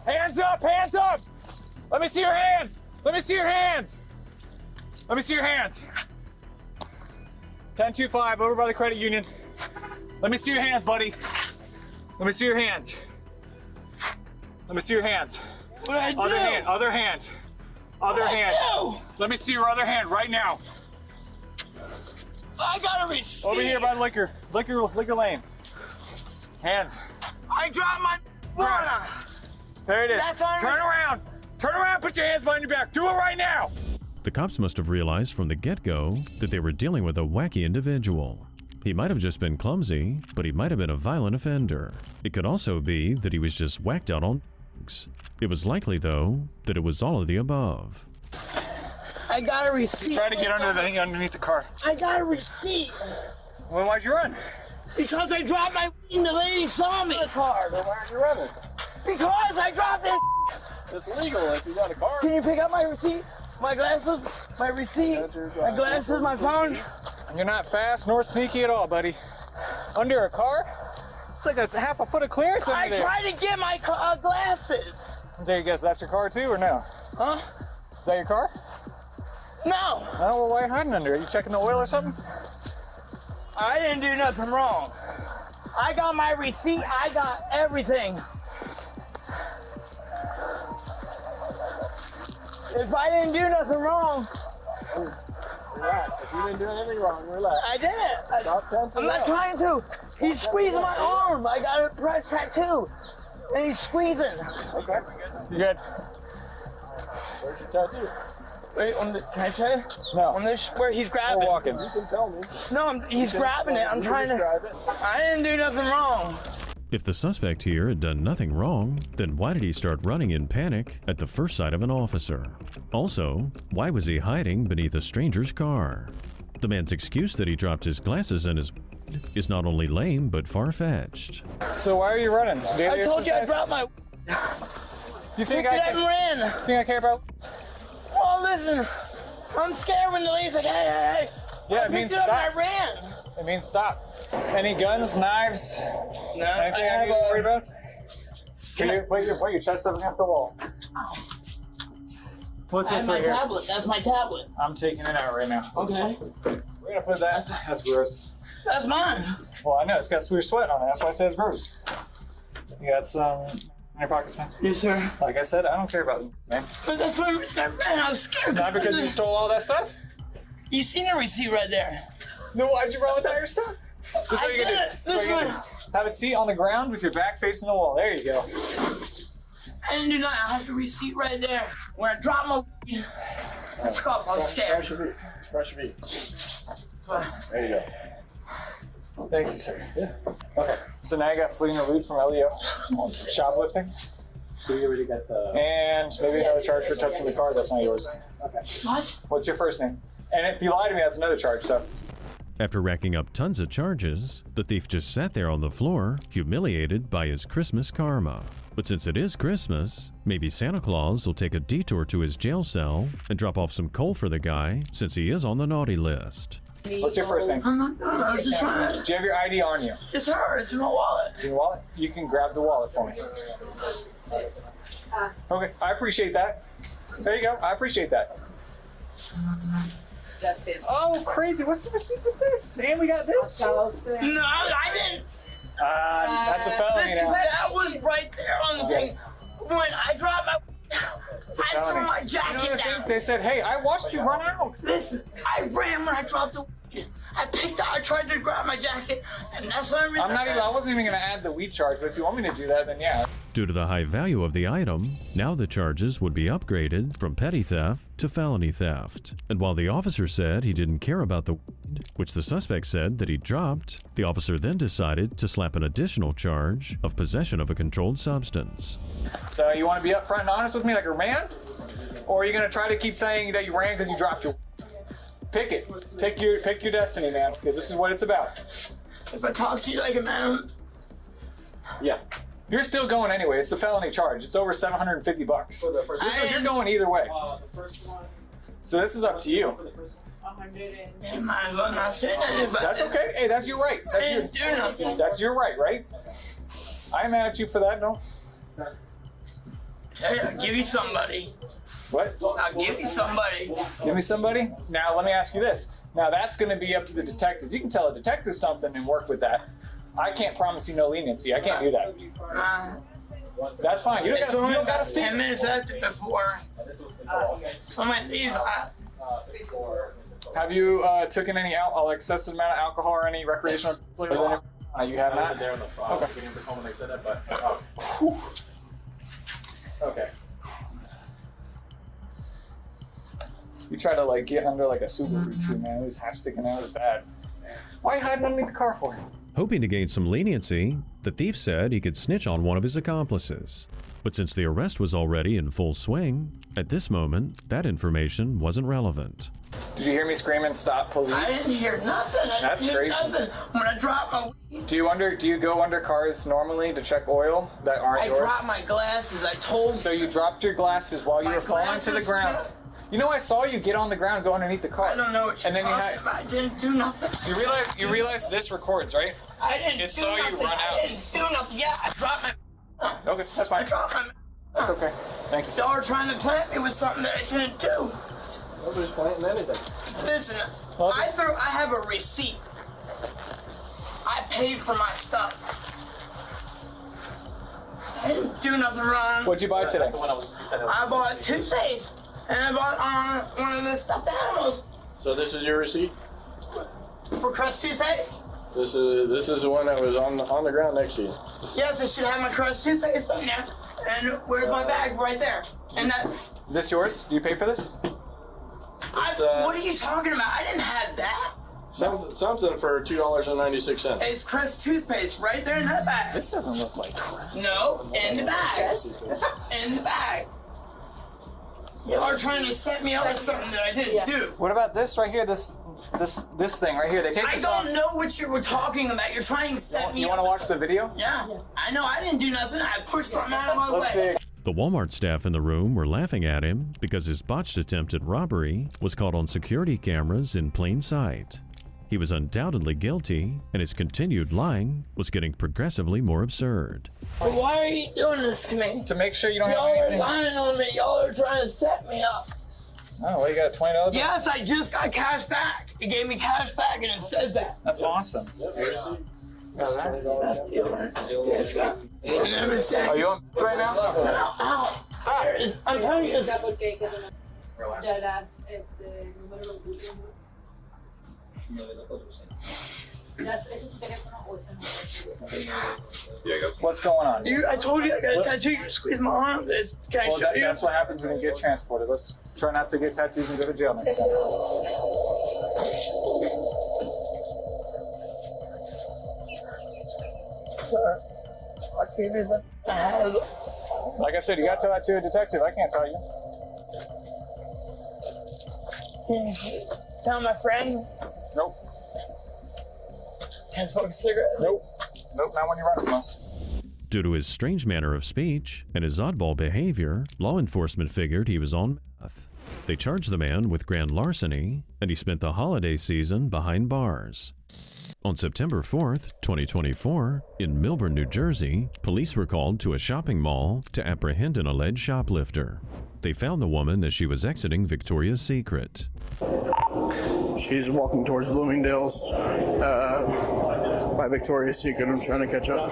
Speaker 17: Hands up, hands up! Let me see your hands! Let me see your hands! Let me see your hands. 1025 over by the credit union. Let me see your hands, buddy. Let me see your hands. Let me see your hands.
Speaker 13: What did I do?
Speaker 17: Other hand, other hand. Other hand. Let me see your other hand right now.
Speaker 13: I got a receipt.
Speaker 17: Over here by liquor lane. Hands.
Speaker 13: I dropped my water.
Speaker 17: There it is.
Speaker 13: That's on
Speaker 17: Turn
Speaker 13: me.
Speaker 17: around. Turn around, put your hands behind your back. Do it right now.
Speaker 6: The cops must have realized from the get-go that they were dealing with a wacky individual. He might have just been clumsy, but he might have been a violent offender. It could also be that he was just whacked out on drugs. It was likely, though, that it was all of the above.
Speaker 13: I got a receipt.
Speaker 17: Trying to get under the thing underneath the car.
Speaker 13: I got a receipt.
Speaker 17: Well, why'd you run?
Speaker 13: Because I dropped my and the lady saw me in the car.
Speaker 1: Then why aren't you running?
Speaker 13: Because I dropped it.
Speaker 1: It's legal if you got a car.
Speaker 13: Can you pick up my receipt? My glasses, my receipt, my glasses, my phone.
Speaker 17: You're not fast nor sneaky at all, buddy. Under a car? It's like a half a foot of clearance under
Speaker 13: I
Speaker 17: there.
Speaker 13: tried to get my glasses.
Speaker 17: I'll take a guess, that's your car too, or no?
Speaker 13: Huh?
Speaker 17: Is that your car?
Speaker 13: No.
Speaker 17: Oh, well, why are you hiding under? Are you checking the oil or something?
Speaker 13: I didn't do nothing wrong. I got my receipt. I got everything. If I didn't do nothing wrong.
Speaker 1: Relax. If you didn't do anything wrong, relax.
Speaker 13: I didn't.
Speaker 1: Stop tensing
Speaker 13: I'm not
Speaker 1: up.
Speaker 13: trying to. He's squeezing my arm. I got a press tattoo. And he's squeezing.
Speaker 17: Okay. You good?
Speaker 1: Where's your tattoo?
Speaker 13: Wait, on the, can I tell you?
Speaker 17: No.
Speaker 13: On this, where he's grabbing.
Speaker 17: We're walking.
Speaker 1: You can tell me.
Speaker 13: No, he's grabbing it. I'm trying to. I didn't do nothing wrong.
Speaker 6: If the suspect here had done nothing wrong, then why did he start running in panic at the first sight of an officer? Also, why was he hiding beneath a stranger's car? The man's excuse that he dropped his glasses and his is not only lame, but far-fetched.
Speaker 17: So why are you running?
Speaker 13: I told you I dropped my.
Speaker 17: You think I care about?
Speaker 13: Well, listen, I'm scared when the lady's like, hey.
Speaker 17: Yeah,
Speaker 13: I
Speaker 17: it means
Speaker 13: picked it up
Speaker 17: stop.
Speaker 13: and I ran.
Speaker 17: It means stop. Any guns, knives?
Speaker 13: No,
Speaker 17: anything I need to worry about? Put your chest up against the wall. What's
Speaker 13: I
Speaker 17: this
Speaker 13: have my
Speaker 17: right here?
Speaker 13: tablet. That's my tablet.
Speaker 17: I'm taking it out right now.
Speaker 13: Okay.
Speaker 17: We're gonna put that. That's gross.
Speaker 13: That's mine.
Speaker 3: Well, I know. It's got Swedish sweat on it. That's why I say it's gross. You got some in your pockets, man?
Speaker 13: Yes, sir.
Speaker 3: Like I said, I don't care about you, man.
Speaker 13: But that's why I was scared.
Speaker 3: Not because you stole all that stuff?
Speaker 13: You seen the receipt right there.
Speaker 3: Then why'd you run with all your stuff? This is what you're gonna do.
Speaker 13: This one.
Speaker 3: Have a seat on the ground with your back facing the wall. There you go.
Speaker 13: I didn't do nothing. I have the receipt right there. When I dropped my weed, it's called. I was scared.
Speaker 3: Brush your feet. Brush your feet. There you go. Thank you, sir. Yeah. Okay. So now you got fleeing or lewd from LEO. Shoplifting.
Speaker 18: We already got the.
Speaker 3: And maybe another charge for touching the car. That's not yours.
Speaker 18: Okay.
Speaker 13: What?
Speaker 3: What's your first name? And if you lie to me, that's another charge. So.
Speaker 6: After racking up tons of charges, the thief just sat there on the floor, humiliated by his Christmas karma. But since it is Christmas, maybe Santa Claus will take a detour to his jail cell and drop off some coal for the guy, since he is on the naughty list.
Speaker 3: What's your first name?
Speaker 13: I'm not done. I was just trying to.
Speaker 3: Do you have your ID on you?
Speaker 13: It's her. It's in my wallet.
Speaker 3: It's in your wallet? You can grab the wallet for me. Okay, I appreciate that. There you go. I appreciate that.
Speaker 5: That's his.
Speaker 3: Oh, crazy. What's the receipt with this? And we got this too.
Speaker 13: No, I didn't.
Speaker 3: That's a felony now.
Speaker 13: That was right there on the thing. When I dropped my. I threw my jacket down.
Speaker 3: They said, hey, I watched you run out.
Speaker 13: Listen, I ran when I dropped the. I tried to grab my jacket, and that's what I remember.
Speaker 3: I wasn't even going to add the weed charge, but if you want me to do that, then yeah.
Speaker 6: Due to the high value of the item, now the charges would be upgraded from petty theft to felony theft. And while the officer said he didn't care about the weed, which the suspect said that he dropped, the officer then decided to slap an additional charge of possession of a controlled substance.
Speaker 3: So you want to be upfront and honest with me like a man? Or are you going to try to keep saying that you ran because you dropped your... Pick it. Pick your destiny, man, because this is what it's about.
Speaker 13: If I talk to you like a man...
Speaker 3: Yeah. You're still going anyway. It's a felony charge. It's over $750. You're going either way. So this is up to you. That's okay. Hey, that's your right. That's your right, right? I'm mad at you for that, no?
Speaker 13: Hey, I'll give you somebody.
Speaker 3: What?
Speaker 13: I'll give you somebody.
Speaker 3: Give me somebody? Now, let me ask you this. Now, that's going to be up to the detectives. You can tell a detective something and work with that. I can't promise you no leniency. I can't do that. That's fine. You don't got to speak.
Speaker 13: 10 minutes after before somebody leaves.
Speaker 3: Have you taken any excessive amount of alcohol or any recreational? You have not?
Speaker 20: There on the phone.
Speaker 3: Okay.
Speaker 20: We didn't recall when they said that, but.
Speaker 3: Okay. You try to get under a Subaru tree, man. It was half sticking out. It was bad. Why are you hiding underneath the car for?
Speaker 6: Hoping to gain some leniency, the thief said he could snitch on one of his accomplices. But since the arrest was already in full swing, at this moment, that information wasn't relevant.
Speaker 3: Did you hear me screaming, "Stop, police"?
Speaker 13: I didn't hear nothing.
Speaker 3: That's crazy.
Speaker 13: Nothing. When I dropped my weed.
Speaker 3: Do you go under cars normally to check oil that aren't yours?
Speaker 13: I dropped my glasses. I told.
Speaker 3: So you dropped your glasses while you were falling to the ground. You know, I saw you get on the ground and go underneath the car.
Speaker 13: I don't know what you're talking about. I didn't do nothing.
Speaker 3: You realize this records, right?
Speaker 13: I didn't
Speaker 3: do
Speaker 13: nothing.
Speaker 3: You run out.
Speaker 13: I didn't do nothing. Yeah, I dropped my...
Speaker 3: Okay, that's fine.
Speaker 13: I dropped my...
Speaker 3: That's okay. Thank you.
Speaker 13: Y'all are trying to plant me with something that I didn't do.
Speaker 1: Nobody's planting anything.
Speaker 13: Listen, I have a receipt. I paid for my stuff. I didn't do nothing wrong.
Speaker 3: What'd you buy today?
Speaker 13: I bought toothpaste. And I bought one of the stuffed animals.
Speaker 1: So this is your receipt?
Speaker 13: For Crust toothpaste?
Speaker 1: This is the one that was on the ground next to you.
Speaker 13: Yes, I should have my Crust toothpaste on there. And where's my bag? Right there. And that.
Speaker 3: Is this yours? Do you pay for this?
Speaker 13: What are you talking about? I didn't have that.
Speaker 1: Something for $2.96.
Speaker 13: It's Crest toothpaste right there in that bag.
Speaker 3: This doesn't look like crap.
Speaker 13: No, in the bag. In the bag. Y'all are trying to set me up with something that I didn't do.
Speaker 3: What about this right here? This thing right here. They take this off.
Speaker 13: I don't know what you were talking about. You're trying to set me up.
Speaker 3: You want to watch the video?
Speaker 13: Yeah. I know. I didn't do nothing. I pushed something out of my way.
Speaker 6: The Walmart staff in the room were laughing at him because his botched attempt at robbery was caught on security cameras in plain sight. He was undoubtedly guilty, and his continued lying was getting progressively more absurd.
Speaker 13: But why are you doing this to me?
Speaker 3: To make sure you don't
Speaker 13: Y'all
Speaker 3: have anything.
Speaker 13: Y'all are lying on me. Y'all are trying to set me up.
Speaker 17: Oh, well, you got a $20 bill?
Speaker 13: Yes, I just got cash back. It gave me cash back and it says that.
Speaker 17: That's awesome.
Speaker 13: Yes, God.
Speaker 17: Are you on right now?
Speaker 13: Ow. I'm telling you.
Speaker 17: What's going on?
Speaker 13: Dude, I told you I got a tattoo. You squeeze my arm. Can I show you?
Speaker 17: That's what happens when you get transported. Let's try not to get tattoos and go to jail next time.
Speaker 13: Sir, I can't even have.
Speaker 17: Like I said, you got to tell that to a detective. I can't tell you.
Speaker 13: Can you tell my friend?
Speaker 17: Nope.
Speaker 13: Can I smoke a cigarette?
Speaker 17: Nope. Nope, not when you're running from us.
Speaker 6: Due to his strange manner of speech and his oddball behavior, law enforcement figured he was on meth. They charged the man with grand larceny, and he spent the holiday season behind bars. On September 4th, 2024, in Milburn, New Jersey, police were called to a shopping mall to apprehend an alleged shoplifter. They found the woman as she was exiting Victoria's Secret.
Speaker 5: She's walking towards Bloomingdale's by Victoria's Secret. I'm trying to catch up.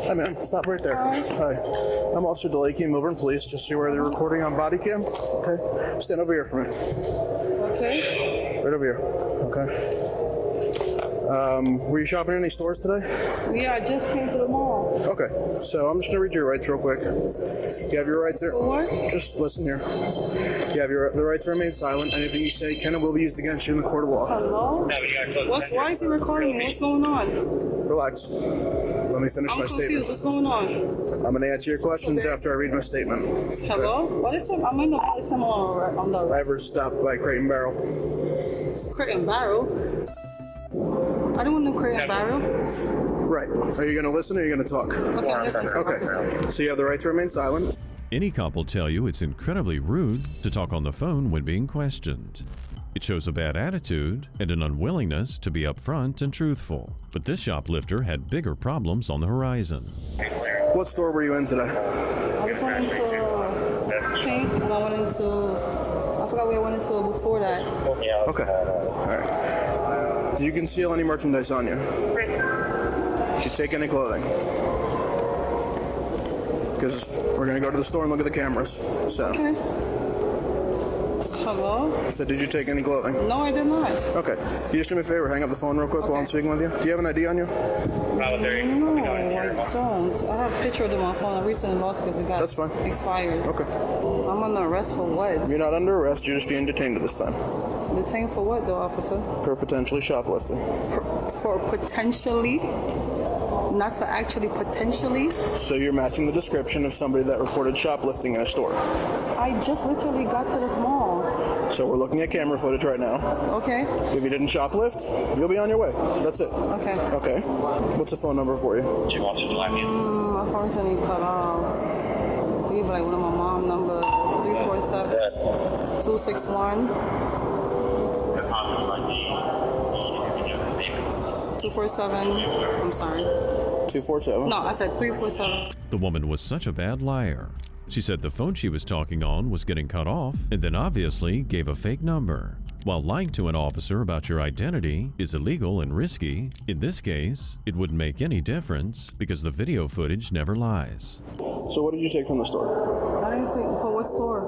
Speaker 5: Hi, man. Stop right there. Hi. I'm Officer DeLakey, Milburn Police. Just so you where they're recording on body cam. Okay. Stand over here for me.
Speaker 10: Okay.
Speaker 5: Right over here. Okay. Were you shopping in any stores today?
Speaker 10: Yeah, I just came to the mall.
Speaker 5: Okay. So I'm just gonna read your rights real quick. You have your rights there.
Speaker 10: What?
Speaker 5: Just listen here. You have the right to remain silent. Anything you say can and will be used against you in the court of law.
Speaker 10: Hello? Why is he recording me? What's going on?
Speaker 5: Relax. Let me finish my
Speaker 10: confused.
Speaker 5: statement.
Speaker 10: What's going on?
Speaker 5: I'm gonna answer your questions after I read my statement.
Speaker 10: Hello? What is it? I'm in the on the
Speaker 5: Driver stopped by Crate and Barrel.
Speaker 10: Crate and Barrel? I don't want no Crate and Barrel.
Speaker 5: Right. Are you gonna listen or are you gonna talk?
Speaker 10: Okay, listen.
Speaker 5: Okay. So you have the right to remain silent.
Speaker 6: Any cop will tell you it's incredibly rude to talk on the phone when being questioned. It shows a bad attitude and an unwillingness to be upfront and truthful. But this shoplifter had bigger problems on the horizon.
Speaker 5: What store were you in today?
Speaker 10: I was going into Pink and I went into, I forgot where I went into before that.
Speaker 5: Okay. All right. Did you conceal any merchandise on you? Did you take any clothing? Because we're going to go to the store and look at the cameras. So.
Speaker 10: Okay. Hello?
Speaker 5: So did you take any clothing?
Speaker 10: No, I did not.
Speaker 5: Okay. Can you just do me a favor? Hang up the phone real quick while I'm speaking with you. Do you have an ID on you?
Speaker 10: No, I don't. I have a picture of it on my phone. I recently lost it because it got expired.
Speaker 5: Okay.
Speaker 10: I'm under arrest for what?
Speaker 5: You're not under arrest. You're just being detained at this time.
Speaker 10: Detained for what, though, officer?
Speaker 5: For potentially shoplifting.
Speaker 10: For potentially? Not for actually potentially?
Speaker 5: So you're matching the description of somebody that reported shoplifting in a store.
Speaker 10: I just literally got to this mall.
Speaker 5: So we're looking at camera footage right now.
Speaker 10: Okay.
Speaker 5: If you didn't shoplift, you'll be on your way. That's it.
Speaker 10: Okay.
Speaker 5: Okay. What's the phone number for you?
Speaker 10: My phone's only cut off. I give like one of my mom number 347-261. 247. I'm sorry.
Speaker 5: 247?
Speaker 10: No, I said 347.
Speaker 6: The woman was such a bad liar. She said the phone she was talking on was getting cut off and then obviously gave a fake number. While lying to an officer about your identity is illegal and risky, in this case, it wouldn't make any difference because the video footage never lies.
Speaker 5: So what did you take from the store?
Speaker 10: I didn't see for what store?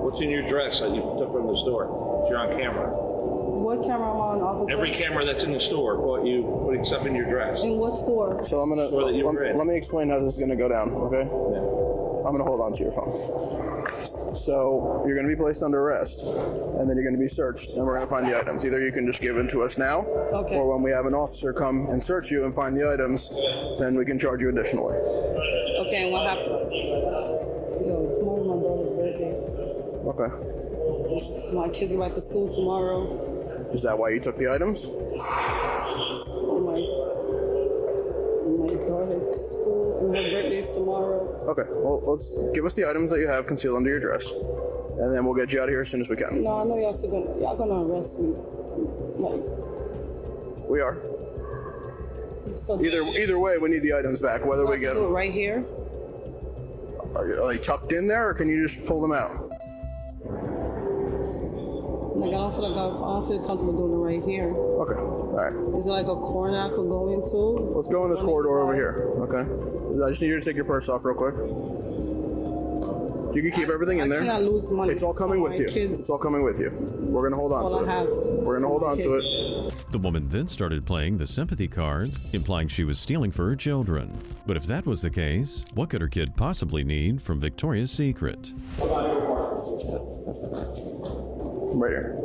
Speaker 8: What's in your dress that you took from the store? You're on camera.
Speaker 10: What camera am I on, officer?
Speaker 8: Every camera that's in the store caught you putting stuff in your dress.
Speaker 10: In what store?
Speaker 5: So I'm gonna let me explain how this is gonna go down, okay? Yeah. I'm gonna hold on to your phone. So you're gonna be placed under arrest, and then you're gonna be searched, and we're gonna find the items. Either you can just give them to us now, or when we have an officer come and search you and find the items, then we can charge you additionally.
Speaker 10: Okay, and what happened? Yo, tomorrow's my daughter's birthday.
Speaker 5: Okay.
Speaker 10: My kids go back to school tomorrow.
Speaker 5: Is that why you took the items?
Speaker 10: My daughter's school and her birthday's tomorrow.
Speaker 5: Okay, well, let's give us the items that you have concealed under your dress, and then we'll get you out of here as soon as we can.
Speaker 19: No, I know y'all gonna arrest me. Like,
Speaker 5: We are.
Speaker 19: so
Speaker 5: Either way, we need the items back. Whether we get
Speaker 19: do it
Speaker 5: them.
Speaker 19: right here.
Speaker 5: Are they tucked in there, or can you just pull them out?
Speaker 19: Like I don't feel comfortable doing it right here.
Speaker 5: Okay. All right.
Speaker 19: Is it like a corner I could go into?
Speaker 5: Let's go in this corridor over here. Okay. I just need you to take your purse off real quick. You can keep everything in there.
Speaker 19: I cannot lose money.
Speaker 5: It's all coming with you.
Speaker 19: Kids.
Speaker 5: It's all coming with you. We're gonna hold on to it. We're gonna hold on to it.
Speaker 6: The woman then started playing the sympathy card, implying she was stealing for her children. But if that was the case, what could her kid possibly need from Victoria's Secret?
Speaker 5: Right here.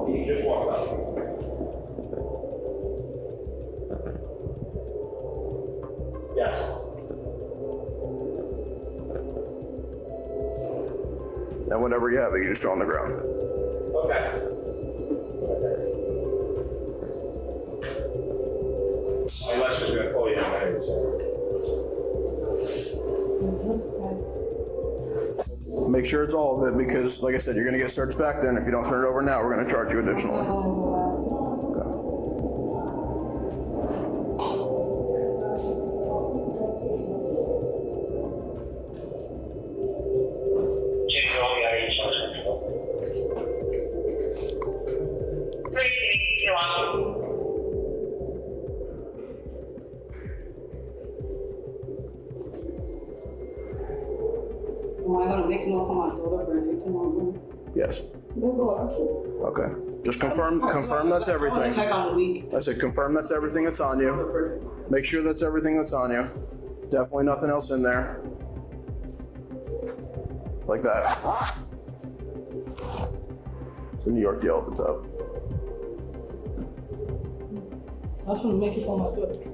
Speaker 8: You just walk up. Yes.
Speaker 5: And whatever you have, you just throw on the ground.
Speaker 8: Okay. Unless she's gonna pull you down there.
Speaker 5: Make sure it's all of it because, like I said, you're gonna get searched back then. If you don't turn it over now, we're gonna charge you additionally.
Speaker 19: Am I gonna make it off on my daughter's birthday tomorrow?
Speaker 5: Yes.
Speaker 19: That's all I can.
Speaker 5: Okay. Just confirm that's everything.
Speaker 19: Like on the week.
Speaker 5: I said confirm that's everything that's on you. Make sure that's everything that's on you. Definitely nothing else in there. Like that. It's a New York deal at the top.
Speaker 19: I should make it for my daughter.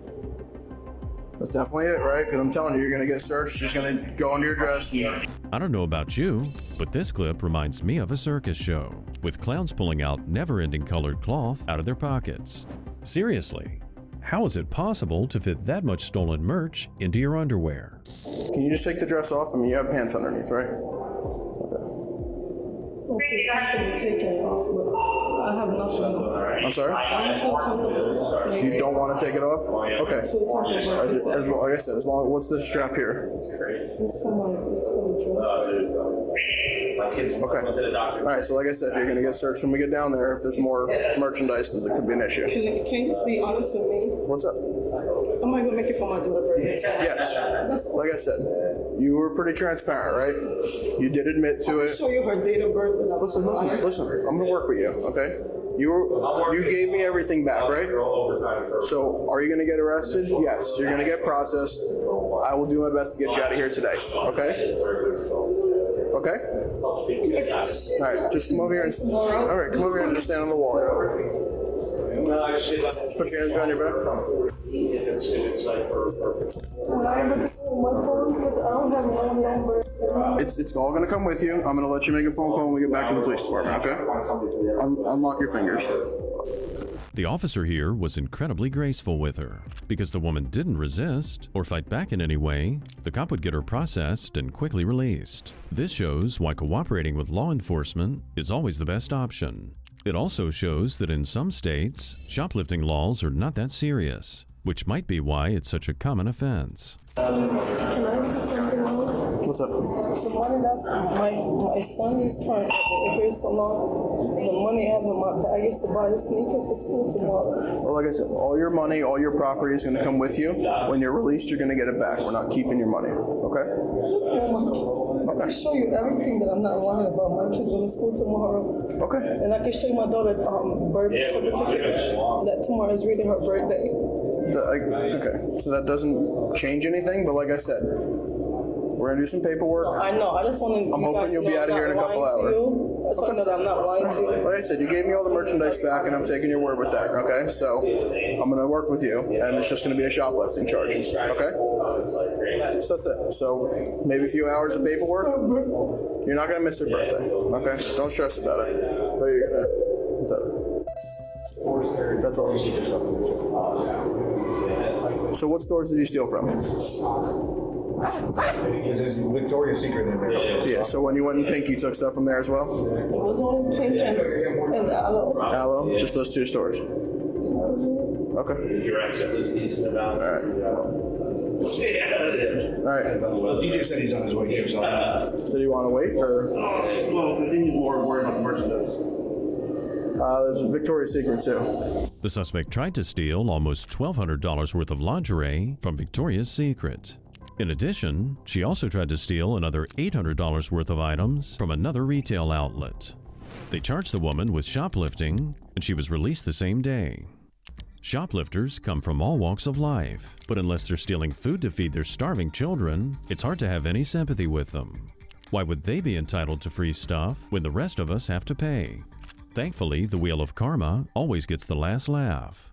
Speaker 5: That's definitely it, right? Because I'm telling you, you're gonna get searched. She's gonna go on your address.
Speaker 6: I don't know about you, but this clip reminds me of a circus show, with clowns pulling out never-ending colored cloth out of their pockets. Seriously, how is it possible to fit that much stolen merch into your underwear?
Speaker 5: Can you just take the dress off? I mean, you have pants underneath, right?
Speaker 19: So I can take it off, but I have nothing.
Speaker 5: I'm sorry? You don't want to take it off? Okay. Like I said, as long what's this strap here? Okay. All right. So like I said, you're gonna get searched when we get down there. If there's more merchandise, then it could be an issue.
Speaker 19: Can you just be honest with me?
Speaker 5: What's up?
Speaker 19: Am I gonna make it for my daughter's birthday?
Speaker 5: Yes. Like I said, you were pretty transparent, right? You did admit to it.
Speaker 19: Show you her date of birth.
Speaker 5: Listen. I'm gonna work with you, you. You gave me everything back, right? So, are you going to get arrested? Yes. You're going to get processed. I will do my best to get you out of here today. Okay? Okay? All right. Just come over here and just stand on the wall. Just put your hands behind your back. It's all going to come with you. I'm going to let you make a phone call when we get back to the police department, okay? Unlock your fingers.
Speaker 6: The officer here was incredibly graceful with her. Because the woman didn't resist or fight back in any way, the cop would get her processed and quickly released. This shows why cooperating with law enforcement is always the best option. It also shows that in some states, shoplifting laws are not that serious, which might be why it's such a common offense.
Speaker 19: Can I ask something else?
Speaker 5: What's up?
Speaker 19: The money that's my son is trying to pay so long. The money I have in my bag is to buy his sneakers to school tomorrow.
Speaker 5: Well, like I said, all your money, all your property is going to come with you. When you're released, you're going to get it back. We're not keeping your money, okay?
Speaker 19: I can show you everything that I'm not lying about. My kid's going to school tomorrow.
Speaker 5: Okay.
Speaker 19: And I can show you my daughter's birthday certificate that tomorrow is really her birthday.
Speaker 5: Okay, so that doesn't change anything, but like I said, we're gonna do some paperwork.
Speaker 19: I know. I just want to.
Speaker 5: I'm hoping you'll be out of here in a couple hours.
Speaker 19: I just want to know that I'm not lying to you.
Speaker 5: Like I said, you gave me all the merchandise back, and I'm taking your word with that. Okay, so I'm gonna work with you, and it's just gonna be a shoplifting charge. Okay, so that's it. So maybe a few hours of paperwork. You're not gonna miss your birthday. Okay, don't stress about it. But you're gonna. What's up? That's all. So what stores did you steal from?
Speaker 8: There's Victoria's Secret in there.
Speaker 5: Yeah, so when you went in Pink, you took stuff from there as well?
Speaker 19: It was on Pink and Aloe.
Speaker 5: Aloe? Just those two stores? Okay.
Speaker 14: Is your accent list decent about?
Speaker 5: All right. All right.
Speaker 8: DJ said he's on his way here, so.
Speaker 5: Did you want to wait, or?
Speaker 14: Well, I think he's more worried about the merchandise.
Speaker 5: There's Victoria's Secret too.
Speaker 6: The suspect tried to steal almost $1,200 worth of lingerie from Victoria's Secret. In addition, she also tried to steal another $800 worth of items from another retail outlet. They charged the woman with shoplifting, and she was released the same day. Shoplifters come from all walks of life, but unless they're stealing food to feed their starving children, it's hard to have any sympathy with them. Why would they be entitled to free stuff when the rest of us have to pay? Thankfully, the wheel of karma always gets the last laugh.